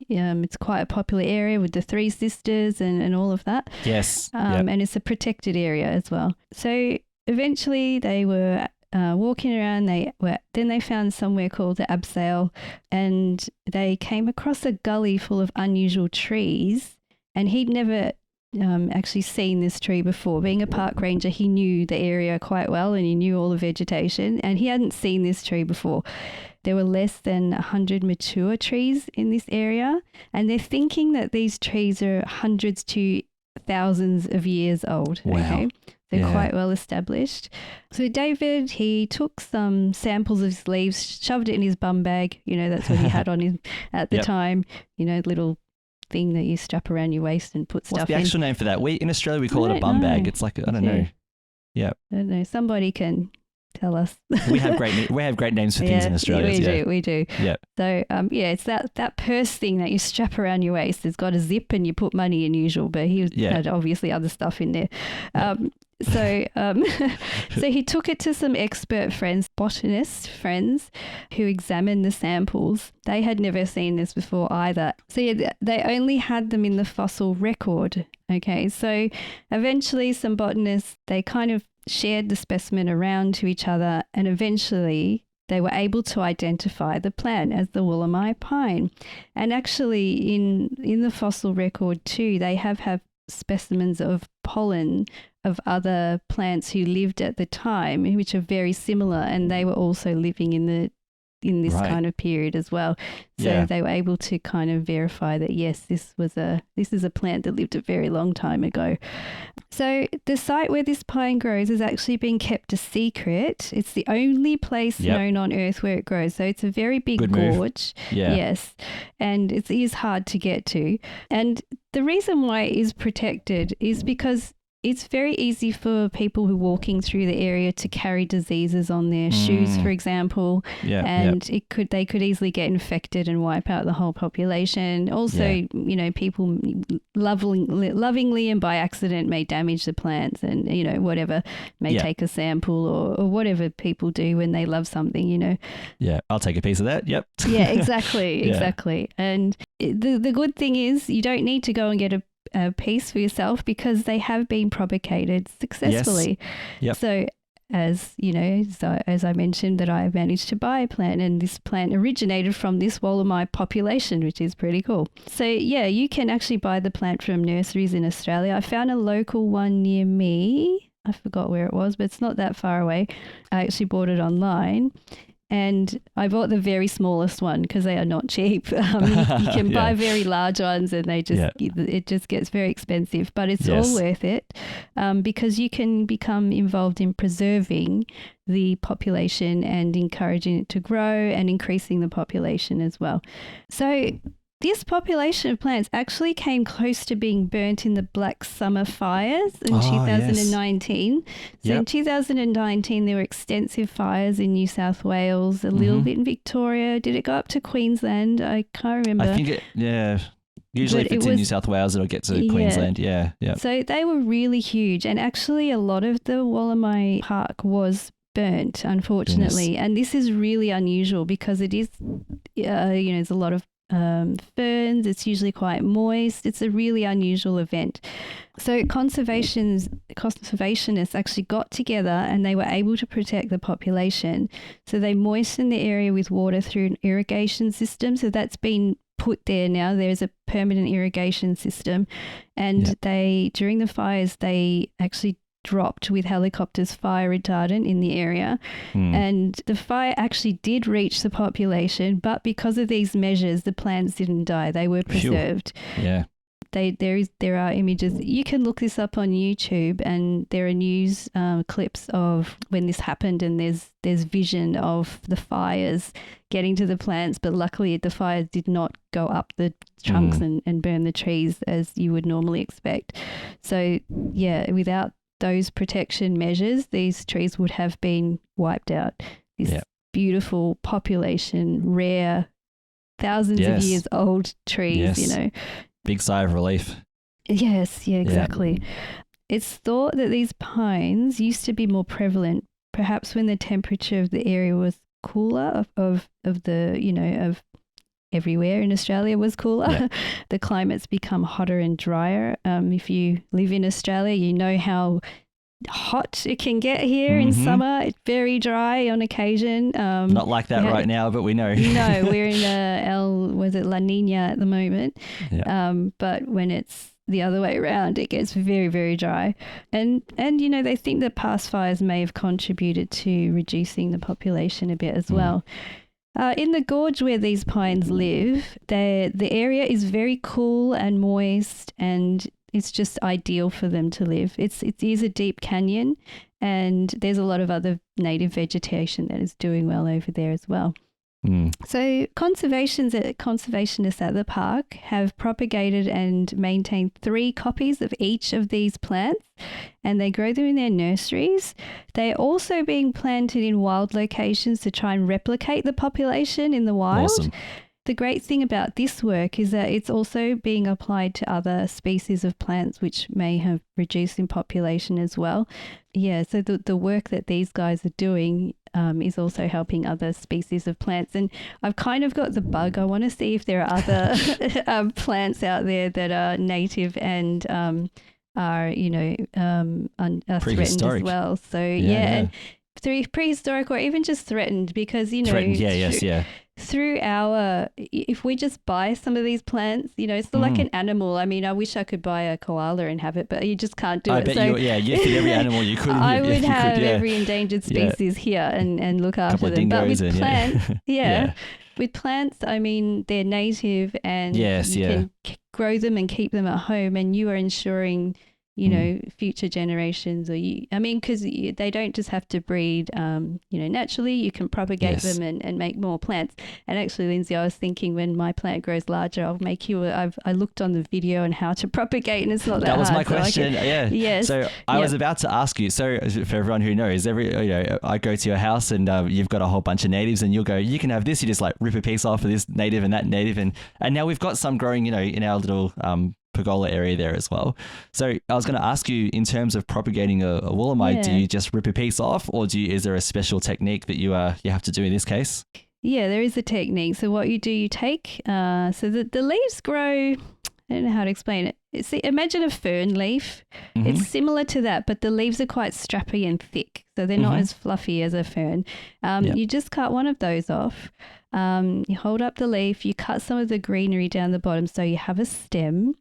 it's quite a popular area with the Three Sisters and all of that. Yes. And it's a protected area as well. So eventually they were walking around. Then they found somewhere called the Abseil, and they came across a gully full of unusual trees, and he'd never actually seen this tree before. Being a park ranger, he knew the area quite well and he knew all the vegetation, and he hadn't seen this tree before. There were less than 100 mature trees in this area, and they're thinking that these trees are hundreds to thousands of years old. Wow. Okay? They're quite well established. So David, he took some samples of his leaves, shoved it in his bum bag. That's what he had on him at the time. Little thing that you strap around your waist and put stuff in. What's the actual name for that? In Australia, we call it a bum bag. It's like, I don't know. Yeah. I don't know. Somebody can tell us. we have great names for things in Australia. We do. Yeah. So it's that purse thing that you strap around your waist. It's got a zip and you put money in usual, but he had obviously other stuff in there. So he took it to some expert friends, botanist friends, who examined the samples. They had never seen this before either. So they only had them in the fossil record. Okay, so eventually some botanists, they kind of shared the specimen around to each other, and eventually they were able to identify the plant as the Wollemi Pine. And actually in the fossil record too, they have specimens of pollen of other plants who lived at the time, which are very similar, and they were also living in this kind of period as well. So they were able to kind of verify that yes, this is a plant that lived a very long time ago. So the site where this pine grows has actually been kept a secret. It's the only place known on Earth where it grows. So it's a very big gorge. Yes, and it is hard to get to. And the reason why it is protected is because it's very easy for people who are walking through the area to carry diseases on their shoes, for example, they could easily get infected and wipe out the whole population. Also, people lovingly and by accident may damage the plants and, whatever, may take a sample or whatever people do when they love something, Yeah, I'll take a piece of that. Yep. Yeah, exactly. And the good thing is you don't need to go and get a piece for yourself because they have been propagated successfully. Yes. Yep. So as I mentioned, that I managed to buy a plant, and this plant originated from this Wollemi population, which is pretty cool. So you can actually buy the plant from nurseries in Australia. I found a local one near me. I forgot where it was, but it's not that far away. I actually bought it online. And I bought the very smallest one because they are not cheap. You can buy very large ones and it just gets very expensive, but it's all worth it because you can become involved in preserving the population and encouraging it to grow and increasing the population as well. So this population of plants actually came close to being burnt in the Black Summer fires in 2019. So in 2019, there were extensive fires in New South Wales, a little bit in Victoria. Did it go up to Queensland? I can't remember. I think usually if it's in New South Wales, it'll get to Queensland. Yeah. So they were really huge. And actually a lot of the Wollemi Park was burnt, unfortunately. Goodness. And this is really unusual because it is, there's a lot of ferns. It's usually quite moist. It's a really unusual event. So conservationists actually got together and they were able to protect the population. So they moistened the area with water through an irrigation system. So that's been put there now. There's a permanent irrigation system. And during the fires, they actually dropped with helicopters fire retardant in the area, and the fire actually did reach the population, but because of these measures the plants didn't die. They were preserved. There are images. You can look this up on YouTube, and there are news clips of when this happened, and there's vision of the fires getting to the plants, but luckily the fires did not go up the trunks and burn the trees as you would normally expect. So without those protection measures, these trees would have been wiped out. This beautiful population, rare, thousands of years old trees, Big sigh of relief. Yes, yeah, exactly. It's thought that these pines used to be more prevalent, perhaps when the temperature of the area was cooler, of everywhere in Australia was cooler. Yeah. The climate's become hotter and drier. If you live in Australia, you know how hot it can get here in summer. It's very dry on occasion. Not like that right now, but we know. No, we're in La Nina at the moment. Yeah. But when it's the other way around, it gets very, very dry. And they think that past fires may have contributed to reducing the population a bit as well. In the gorge where these pines live, the area is very cool and moist, and it's just ideal for them to live. It is a deep canyon, and there's a lot of other native vegetation that is doing well over there as well. So conservationists at the park have propagated and maintained 3 copies of each of these plants, and they grow them in their nurseries. They're also being planted in wild locations to try and replicate the population in the wild. Awesome. The great thing about this work is that it's also being applied to other species of plants which may have reduced in population as well. Yeah, so the work that these guys are doing is also helping other species of plants. And I've kind of got the bug. I want to see if there are other plants out there that are native and are threatened as well. So and prehistoric or even just threatened, because through if we just buy some of these plants, it's like an animal. I mean, I wish I could buy a koala and have it, but you just can't do it. I bet you fit every animal you could. I would have every endangered species here and look after them. But with plants, with plants, I mean, they're native and you can grow them and keep them at home, and you are ensuring future generations, because they don't just have to breed, naturally. You can propagate them and make more plants. And actually, Lindsay, I was thinking when my plant grows larger, I'll make you, I looked on the video on how to propagate, and it's not that hard. That was my question. Yes. So I was about to ask you, so for everyone who knows, I go to your house and you've got a whole bunch of natives, and you'll go, you can have this. You just like rip a piece off of this native and that native. And now we've got some growing, in our little, pergola area there as well. So I was going to ask you, in terms of propagating a Wollemi, do you just rip a piece off, or is there a special technique that you have to do in this case? Yeah, there is a technique. So what you do, you take, so the leaves grow, I don't know how to explain it. Imagine a fern leaf. It's similar to that, but the leaves are quite strappy and thick, so they're not as fluffy as a fern. You just cut one of those off. You hold up the leaf, you cut some of the greenery down the bottom so you have a stem,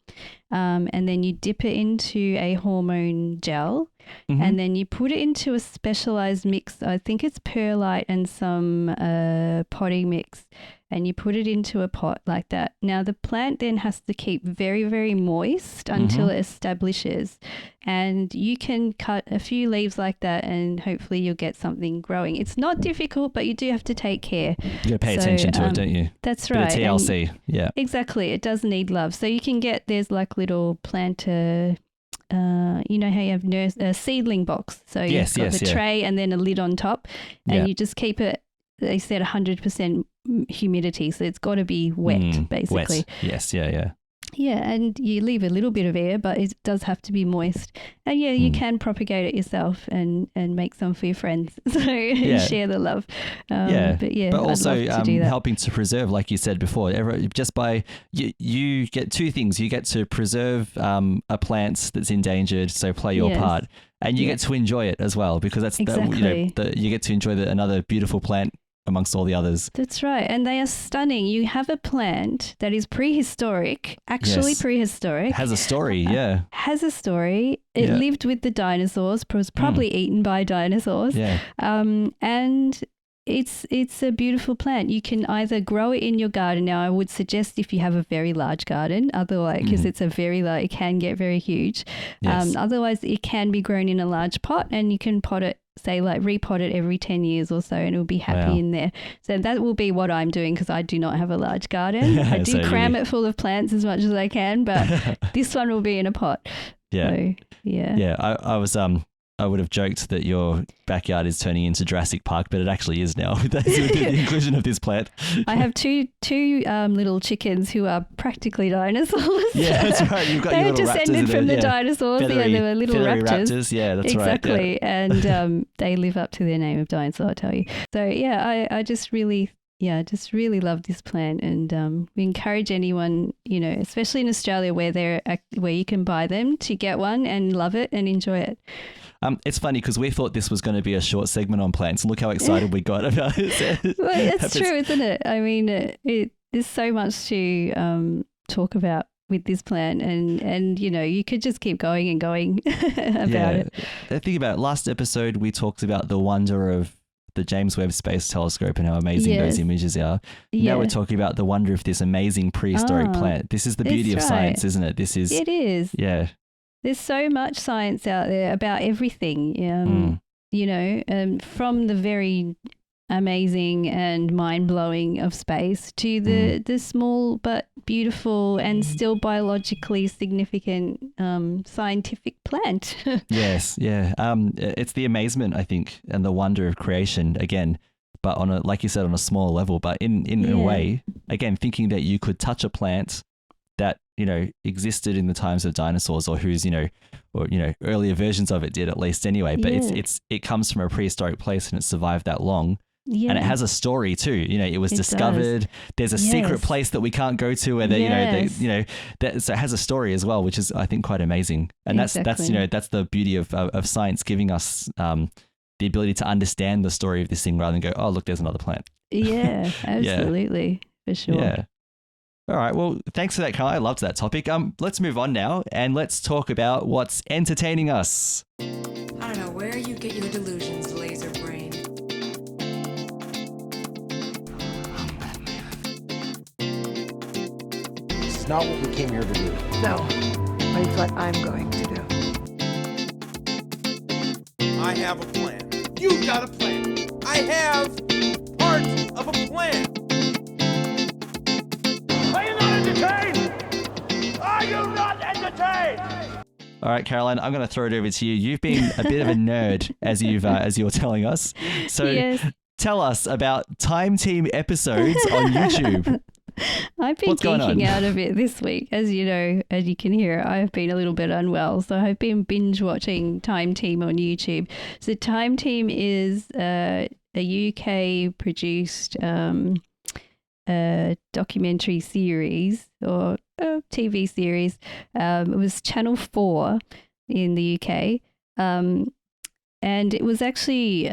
and then you dip it into a hormone gel, and then you put it into a specialized mix. I think it's perlite and some potting mix, and you put it into a pot like that. Now the plant then has to keep very, very moist until it establishes, and you can cut a few leaves like that and hopefully you'll get something growing. It's not difficult, but you do have to take care. You got to pay attention to it, don't you? That's right. Bit of TLC, Exactly. It does need love. So you can there's like little planter, how you have a seedling box. So you've got the tray and then a lid on top, and you just keep it, they said 100% humidity, so it's got to be wet, basically. Wet. Yes, yeah. Yeah, and you leave a little bit of air, but it does have to be moist. And you can propagate it yourself and make some for your friends. So share the love. But also I'd love to do that. Helping to preserve, like you said before, just by you get 2 things. You get to preserve a plant that's endangered, so play your part, and you get to enjoy it as well, because that's you get to enjoy another beautiful plant amongst all the others. That's right. And they are stunning. You have a plant that is prehistoric, actually prehistoric. Has a story, Has a story. It lived with the dinosaurs, was probably eaten by dinosaurs. Yeah. And it's a beautiful plant. You can either grow it in your garden. Now, I would suggest if you have a very large garden, otherwise, because it's it can get very huge. Yes. Otherwise, it can be grown in a large pot, and you can pot it, say like repot it every 10 years or so, and it'll be happy in there. So that will be what I'm doing, because I do not have a large garden. I do cram it full of plants as much as I can, but this one will be in a pot. Yeah. So, I was I would have joked that your backyard is turning into Jurassic Park, but it actually is now with the inclusion of this plant. I have two little chickens who are practically dinosaurs. Yeah, that's right. You've got They're your little raptors. descended from the dinosaurs. Feathery, they were little raptors. Yeah, that's exactly. right. Yeah. And they live up to their name of dinosaur, I tell you. So yeah, I just really love this plant, and we encourage anyone, especially in Australia where you can buy them, to get one and love it and enjoy it. It's funny because we thought this was going to be a short segment on plants. Look how excited we got about it. Well, it's true, isn't it? I mean, there's so much to talk about with this plant, and you could just keep going and going about it. Think about it. Last episode, we talked about the wonder of the James Webb Space Telescope and how amazing those images are. Now we're talking about the wonder of this amazing prehistoric plant. This is the beauty of science, isn't it? It is. Yeah. There's so much science out there about everything, from the very amazing and mind-blowing of space to the small but beautiful and still biologically significant scientific plant. Yes, yeah. It's the amazement, I think, and the wonder of creation, again, but like you said, on a smaller level, but in a way, again, thinking that you could touch a plant that existed in the times of dinosaurs, or whose earlier versions of it did, at least anyway. But it comes from a prehistoric place and it's survived that long. Yeah. And it has a story too. It was discovered. Does. There's a secret place that we can't go to where so it has a story as well, which is, I think, quite amazing. And that's the beauty of science, giving us the ability to understand the story of this thing rather than go, oh, look, there's another plant. Yeah, absolutely. For sure. Yeah. All right. Well, thanks for that, Carl. I loved that topic. Let's move on now and let's talk about what's entertaining us. I don't know where you get your delusions, laser brain. This is not what we came here to do. No, but it's what I'm going to do. I have a plan. You've got a plan. I have part of a plan. Are you not entertained? Are you not entertained? All right, Caroline, I'm going to throw it over to you. You've been a bit of a nerd, as you're telling us. So tell us about Time Team episodes on YouTube. I've been geeking out of it this week. As you know, as you can hear, I've been a little bit unwell. So I've been binge watching Time Team on YouTube. So Time Team is a UK produced documentary series or a TV series. It was Channel 4 in the UK. And it was actually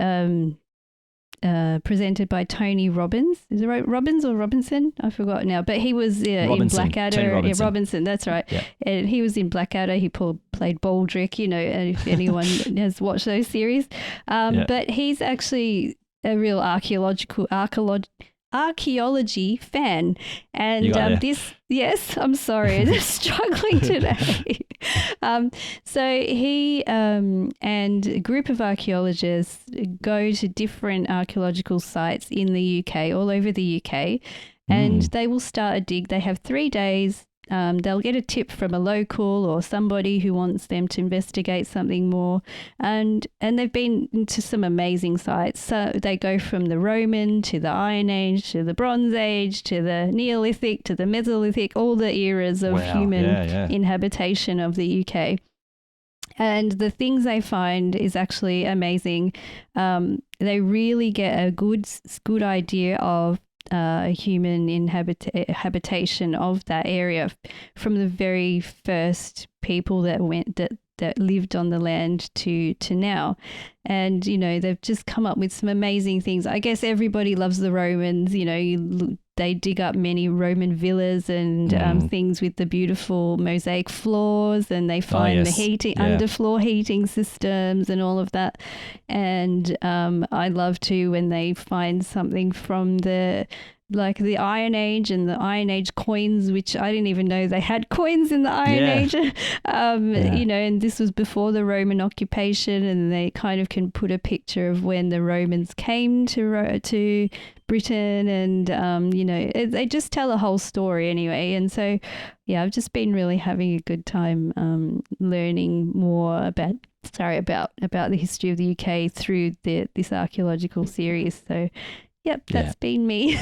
presented by Tony Robbins. Is it right? Robbins or Robinson? I forgot now. But he was in Blackadder. Robinson. Robinson, that's right. Yeah. And he was in Blackadder. He played Baldrick, and if anyone has watched those series. But he's actually a real archaeology fan, and I'm sorry, I'm struggling today. So he and a group of archaeologists go to different archaeological sites in the UK, all over the UK, and they will start a dig. They have 3 days. They'll get a tip from a local or somebody who wants them to investigate something more. And they've been to some amazing sites. So they go from the Roman to the Iron Age to the Bronze Age to the Neolithic to the Mesolithic, all the eras of human inhabitation of the UK. And the things they find is actually amazing. They really get a good idea of human habitation of that area from the very first people that lived on the land to now. And they've just come up with some amazing things. I guess everybody loves the Romans. They dig up many Roman villas and things with the beautiful mosaic floors, and they find the heating underfloor heating systems and all of that. And I love too when they find something from the like the Iron Age and the Iron Age coins, which I didn't even know they had coins in the Iron Age. You know, and this was before the Roman occupation, and they kind of can put a picture of when the Romans came to Britain, and you know, they just tell a whole story anyway. And so, yeah, I've just been really having a good time learning more about the history of the UK through this archaeological series. So. Yep, that's been me.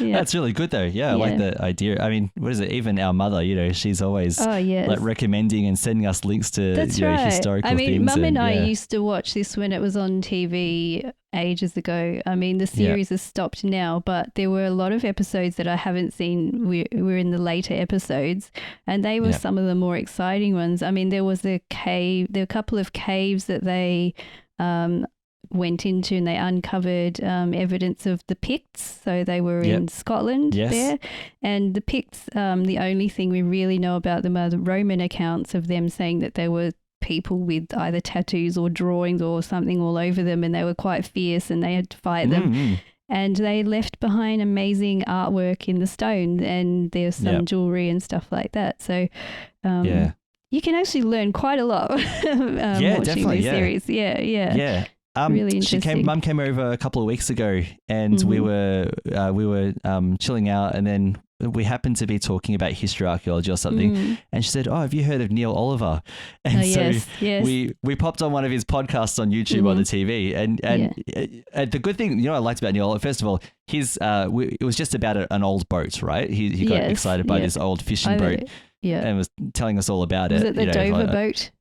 That's really good though. Yeah, I like the idea. I mean, what is it? Even our mother, you know, she's always like recommending and sending us links to historical things. I mean, Mum and I used to watch this when it was on TV ages ago. I mean, the series has stopped now, but there were a lot of episodes that I haven't seen. We're in the later episodes, and they were some of the more exciting ones. I mean, there was a couple of caves that they went into, and they uncovered evidence of the Picts. So they were in Scotland there, and the Picts, the only thing we really know about them are the Roman accounts of them saying that they were people with either tattoos or drawings or something all over them, and they were quite fierce and they had to fight them. And they left behind amazing artwork in the stone, and there's some jewelry and stuff like that. So you can actually learn quite a lot watching this series. Yeah. Really interesting. Mum came over a couple of weeks ago, and we were chilling out, and then we happened to be talking about history archaeology or something, and she said, "Oh, have you heard of Neil Oliver?" And we popped on one of his podcasts on YouTube on the TV, and the good thing, you know, I liked about Neil Oliver, first of all, his it was just about an old boat, right? He got excited by this old fishing boat, and was telling us all about it. Was it the Dover boat?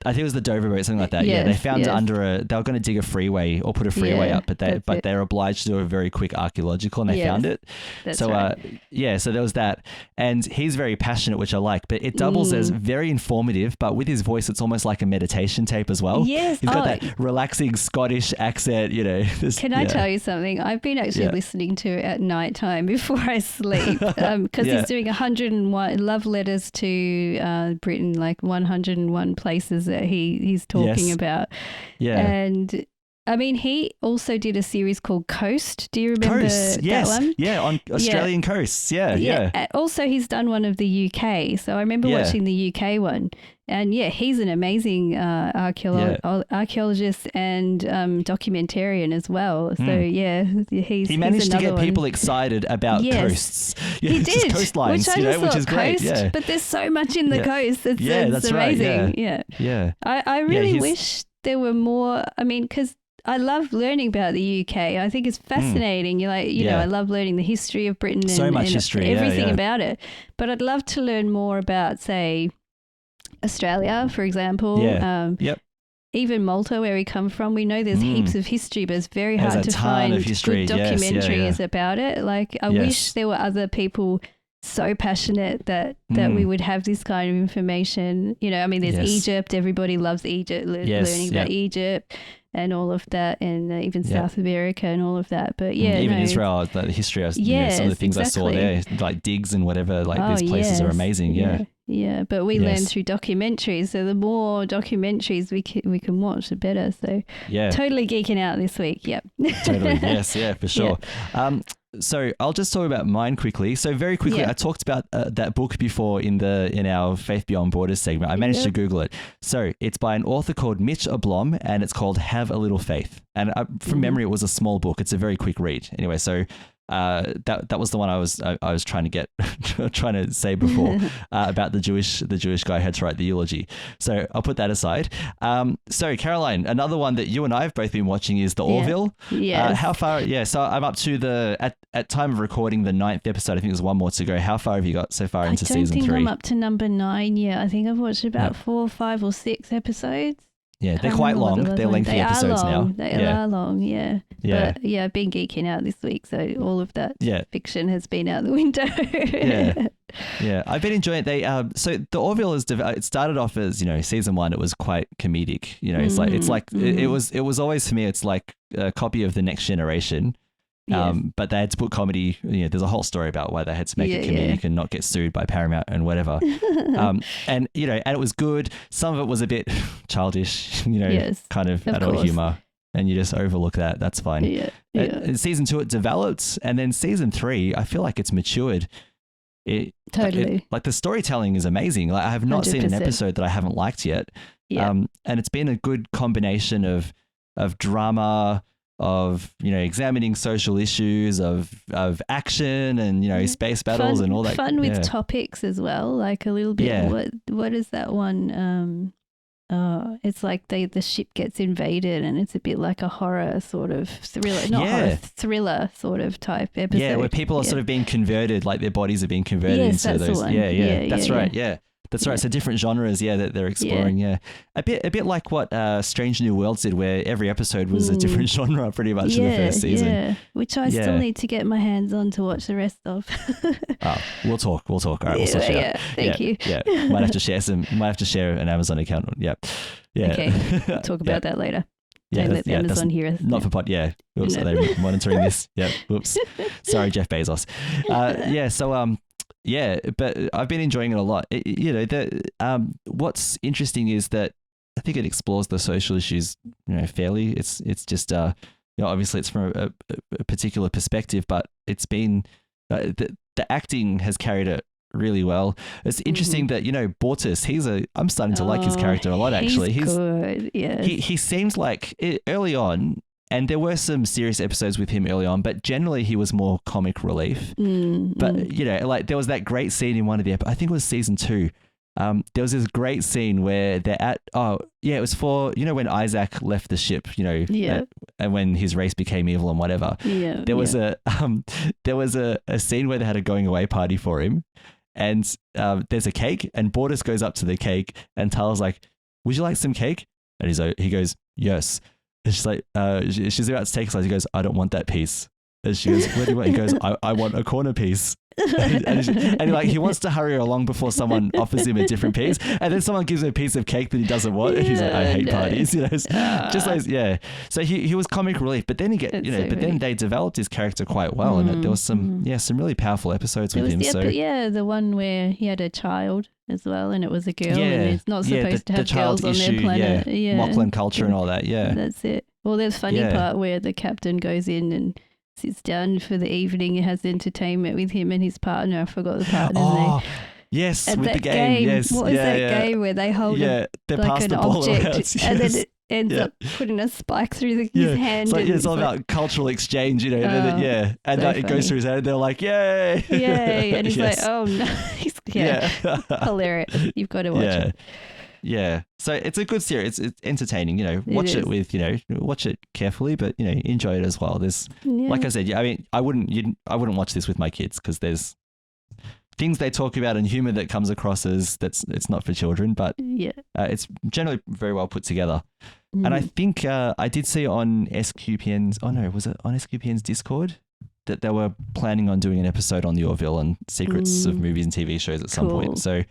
I think it was the Dover boat, something like that. They found it under they were going to dig a freeway or put a freeway up, but they're obliged to do a very quick archaeological, and they found it. So so there was that, and he's very passionate, which I like, but it doubles as very informative, but with his voice, it's almost like a meditation tape as well. Yes. He's got that relaxing Scottish accent, you know. Can I tell you something? I've been actually listening to it at night time before I sleep, because he's doing 101 love letters to Britain, like 101 places that he's talking about. And I mean, he also did a series called Coast. Do you remember that one? Yeah, on Australian coasts. Yeah. Also, he's done one of the UK. So I remember watching the UK one. And he's an amazing archaeologist and documentarian as well. So he managed to get people excited about coasts. He did, coastlines, which is great. Coast, but there's so much in the coast. It's amazing. Right. I really wish there were more. I mean, because I love learning about the UK. I think it's fascinating. You know, I love learning the history of Britain and history, everything about it. But I'd love to learn more about, say, Australia, for example. Even Malta, where we come from. We know there's heaps of history, but it's very hard to find good documentaries about it. Like, I wish there were other people so passionate that we would have this kind of information. You know, I mean, there's Egypt. Everybody loves Egypt, learning about Egypt and all of that, and even South America and all of that. But even Israel, the history of some of the things I saw there, like digs and whatever, like these places are amazing. But we learn through documentaries, so the more documentaries we can watch, the better. So totally geeking out this week. Totally. For sure. So I'll just talk about mine quickly. So very quickly, I talked about that book before in our Faith Beyond Borders segment. I managed to Google it. So it's by an author called Mitch Oblom, and it's called Have a Little Faith. And from memory, it was a small book. It's a very quick read. Anyway, so that was the one I was trying to say before about the Jewish guy who had to write the eulogy. So I'll put that aside. So Caroline, another one that you and I have both been watching is the Orville. How far? So I'm up to at time of recording the 9th episode. I think there's one more to go. How far have you got so far into season 3? I don't think I'm up to number 9 yet. I think I've watched about 4, 5 or 6 episodes. Yeah, they're quite long. They're lengthy episodes now. They are long, But I've been geeking out this week, so all of that fiction has been out the window. I've been enjoying it. So the Orville it started off as, you know, season 1. It was quite comedic. You know, it was always, for me, it's like a copy of The Next Generation. But they had to put comedy. You know, there's a whole story about why they had to make it comedic and not get sued by Paramount and whatever. And you know, and it was good. Some of it was a bit childish. You know, kind of adult humor. and you just overlook that. That's fine. Season 2, it developed, and then season 3, I feel like it's matured. Totally. Like the storytelling is amazing. Like I have not 100%. Seen an episode that I haven't liked yet. And it's been a good combination of drama, of examining social issues, of action, and space battles and all that. Fun with topics as well, like a little bit. Yeah. What is that one? It's like the ship gets invaded, and it's a bit like a horror sort of thriller, not horror, thriller sort of type episode. Yeah, where people are sort of being converted, like their bodies are being converted into those. That's right. Yeah. That's right. So different genres, that they're exploring. A bit like what Strange New Worlds did, where every episode was a different genre, pretty much in the first season. Yeah, which I still need to get my hands on to watch the rest of. We'll talk. All right, we'll sort it out. Thank you. Yeah, might have to share an Amazon account. Yeah. Okay, we'll talk about that later. Don't let Amazon hear us. Not for pod. Yeah. Oops, are they monitoring this? Yeah. Whoops. Sorry, Jeff Bezos. But I've been enjoying it a lot. What's interesting is that I think it explores the social issues, fairly. It's just, obviously it's from a particular perspective, but it's been, the acting has carried it really well. It's interesting that, Bortus, I'm starting to like his character a lot, actually. He's good, yeah. He seems like early on, and there were some serious episodes with him early on, but generally he was more comic relief. But, like there was that great scene in one of the I think it was season 2. There was this great scene where they're at, it was for, when Isaac left the ship, and when his race became evil and whatever. There was a scene where they had a going away party for him, and there's a cake, and Bortus goes up to the cake, and Tala's like, "Would you like some cake?" And he goes, "Yes." And she's like, she's about to take a slice. He goes, "I don't want that piece." And she goes, "What do you want?" He goes, I want a corner piece. and he wants to hurry her along before someone offers him a different piece, and then someone gives him a piece of cake that he doesn't want, and he's like, "I hate parties," just like So he was comic relief, but then then they developed his character quite well, and there was some really powerful episodes with him. The one where he had a child as well, and it was a girl, and it's not supposed to have girls on their planet. Moclan culture and all that. Yeah, that's it. Well, there's a funny part where the captain goes in and sits down for the evening and has entertainment with him and his partner. I forgot the partner's name. Yes, with the game. Yes. What was that game where they hold like an object and then it ends up putting a spike through his hand? It's all about cultural exchange, and it goes through his hand and they're like, "Yay!" Yay! And he's like, "Oh no!" Hilarious. You've got to watch it. Yeah. So it's a good series. It's entertaining, watch it with, watch it carefully, but, enjoy it as well. There's, like I said, I mean, I wouldn't watch this with my kids because there's things they talk about and humor that comes across as it's not for children, but it's generally very well put together. And I think I did see on SQPN's, was it on SQPN's Discord that they were planning on doing an episode on the Orville and secrets of movies and TV shows at some point. So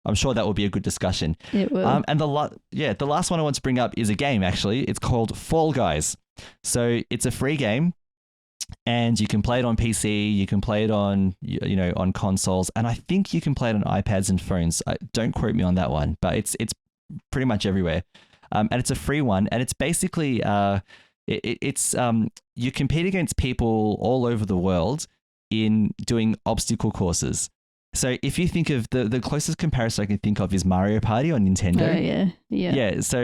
I'm sure that will be a good discussion. It will. And the last one I want to bring up is a game, actually. It's called Fall Guys. So it's a free game, and you can play it on PC, you can play it on, on consoles, and I think you can play it on iPads and phones. Don't quote me on that one, but it's pretty much everywhere. And it's a free one, and it's basically you compete against people all over the world in doing obstacle courses. So if you think of the closest comparison I can think of is Mario Party on Nintendo. Oh, yeah. Yeah, so,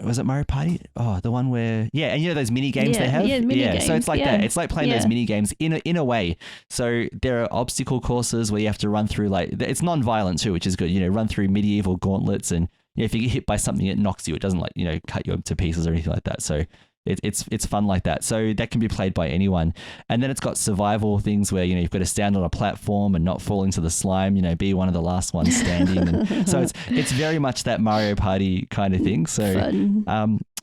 was it Mario Party? Oh, the one where, and those mini games they have? Yeah, mini games. So it's like that. It's like playing those mini games in a way. So there are obstacle courses where you have to run through, it's non-violent too, which is good. Run through medieval gauntlets, and if you get hit by something, it knocks you. It doesn't cut you to pieces or anything like that. So it's fun like that. So that can be played by anyone. And then it's got survival things where, you've got to stand on a platform and not fall into the slime, be one of the last ones standing. And so it's very much that Mario Party kind of thing. So,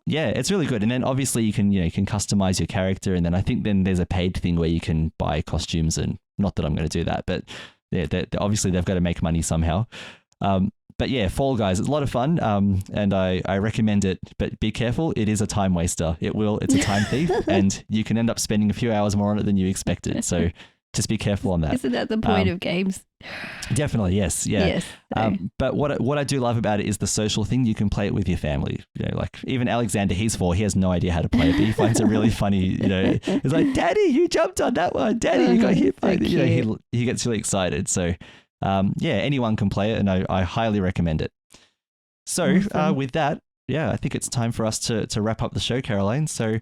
it's really good. And then obviously you can customize your character. And then I think then there's a paid thing where you can buy costumes, and not that I'm going to do that, but obviously they've got to make money somehow. But yeah, Fall Guys, it's a lot of fun, and I recommend it, but be careful, it is a time waster. It's a time thief, and you can end up spending a few hours more on it than you expected. So just be careful on that. Isn't that the point of games? Definitely, yes, yeah. Yes. But what I do love about it is the social thing. You can play it with your family. You know, like even Alexander, he's 4. He has no idea how to play it, but he finds it really funny. You know, he's like, "Daddy, you jumped on that one. Daddy, you got hit by." You know, he gets really excited. So, yeah, anyone can play it, and I highly recommend it. So, with that, yeah, I think it's time for us to wrap up the show, Caroline. So.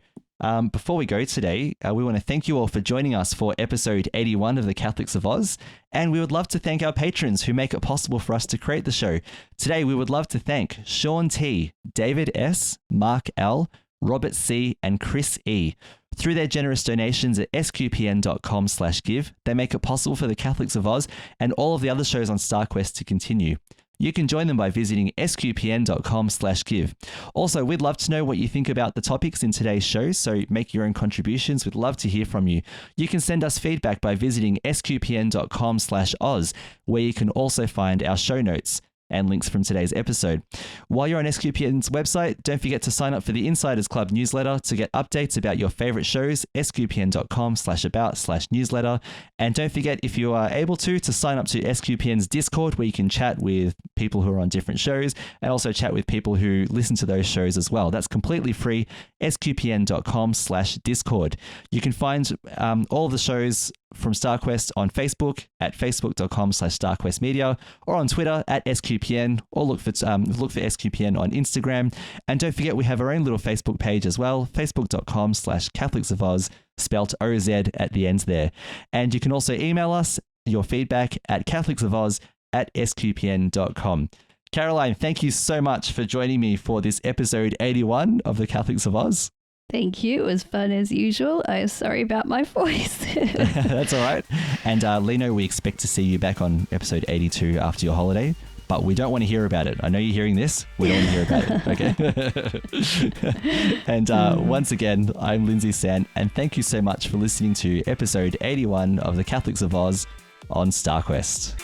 Before we go today, we want to thank you all for joining us for episode 81 of the Catholics of Oz, and we would love to thank our patrons who make it possible for us to create the show. Today, we would love to thank Sean T, David S, Mark L, Robert C, and Chris E. Through their generous donations at sqpn.com/give, they make it possible for the Catholics of Oz and all of the other shows on StarQuest to continue. You can join them by visiting sqpn.com/give. Also, we'd love to know what you think about the topics in today's show, so make your own contributions. We'd love to hear from you. You can send us feedback by visiting sqpn.com/oz, where you can also find our show notes and links from today's episode. While you're on SQPN's website, don't forget to sign up for the Insiders Club newsletter to get updates about your favorite shows, sqpn.com/about/newsletter. And don't forget, if you are able to sign up to SQPN's Discord, where you can chat with people who are on different shows and also chat with people who listen to those shows as well. That's completely free, sqpn.com/discord. You can find all the shows from StarQuest on Facebook at facebook.com/StarQuestMedia, or on Twitter at SQPN, or look for SQPN on Instagram. And don't forget, we have our own little Facebook page as well, facebook.com/Catholics of Oz, spelt OZ at the end there. And you can also email us your feedback at catholicsofoz@sqpn.com. Caroline, thank you so much for joining me for this episode 81 of the Catholics of Oz. Thank you. It was fun as usual. I'm sorry about my voice. That's all right. And Lino, we expect to see you back on episode 82 after your holiday, but we don't want to hear about it. I know you're hearing this. We don't want to hear about it. Okay. And once again, I'm Lindsay San, and thank you so much for listening to episode 81 of the Catholics of Oz on StarQuest.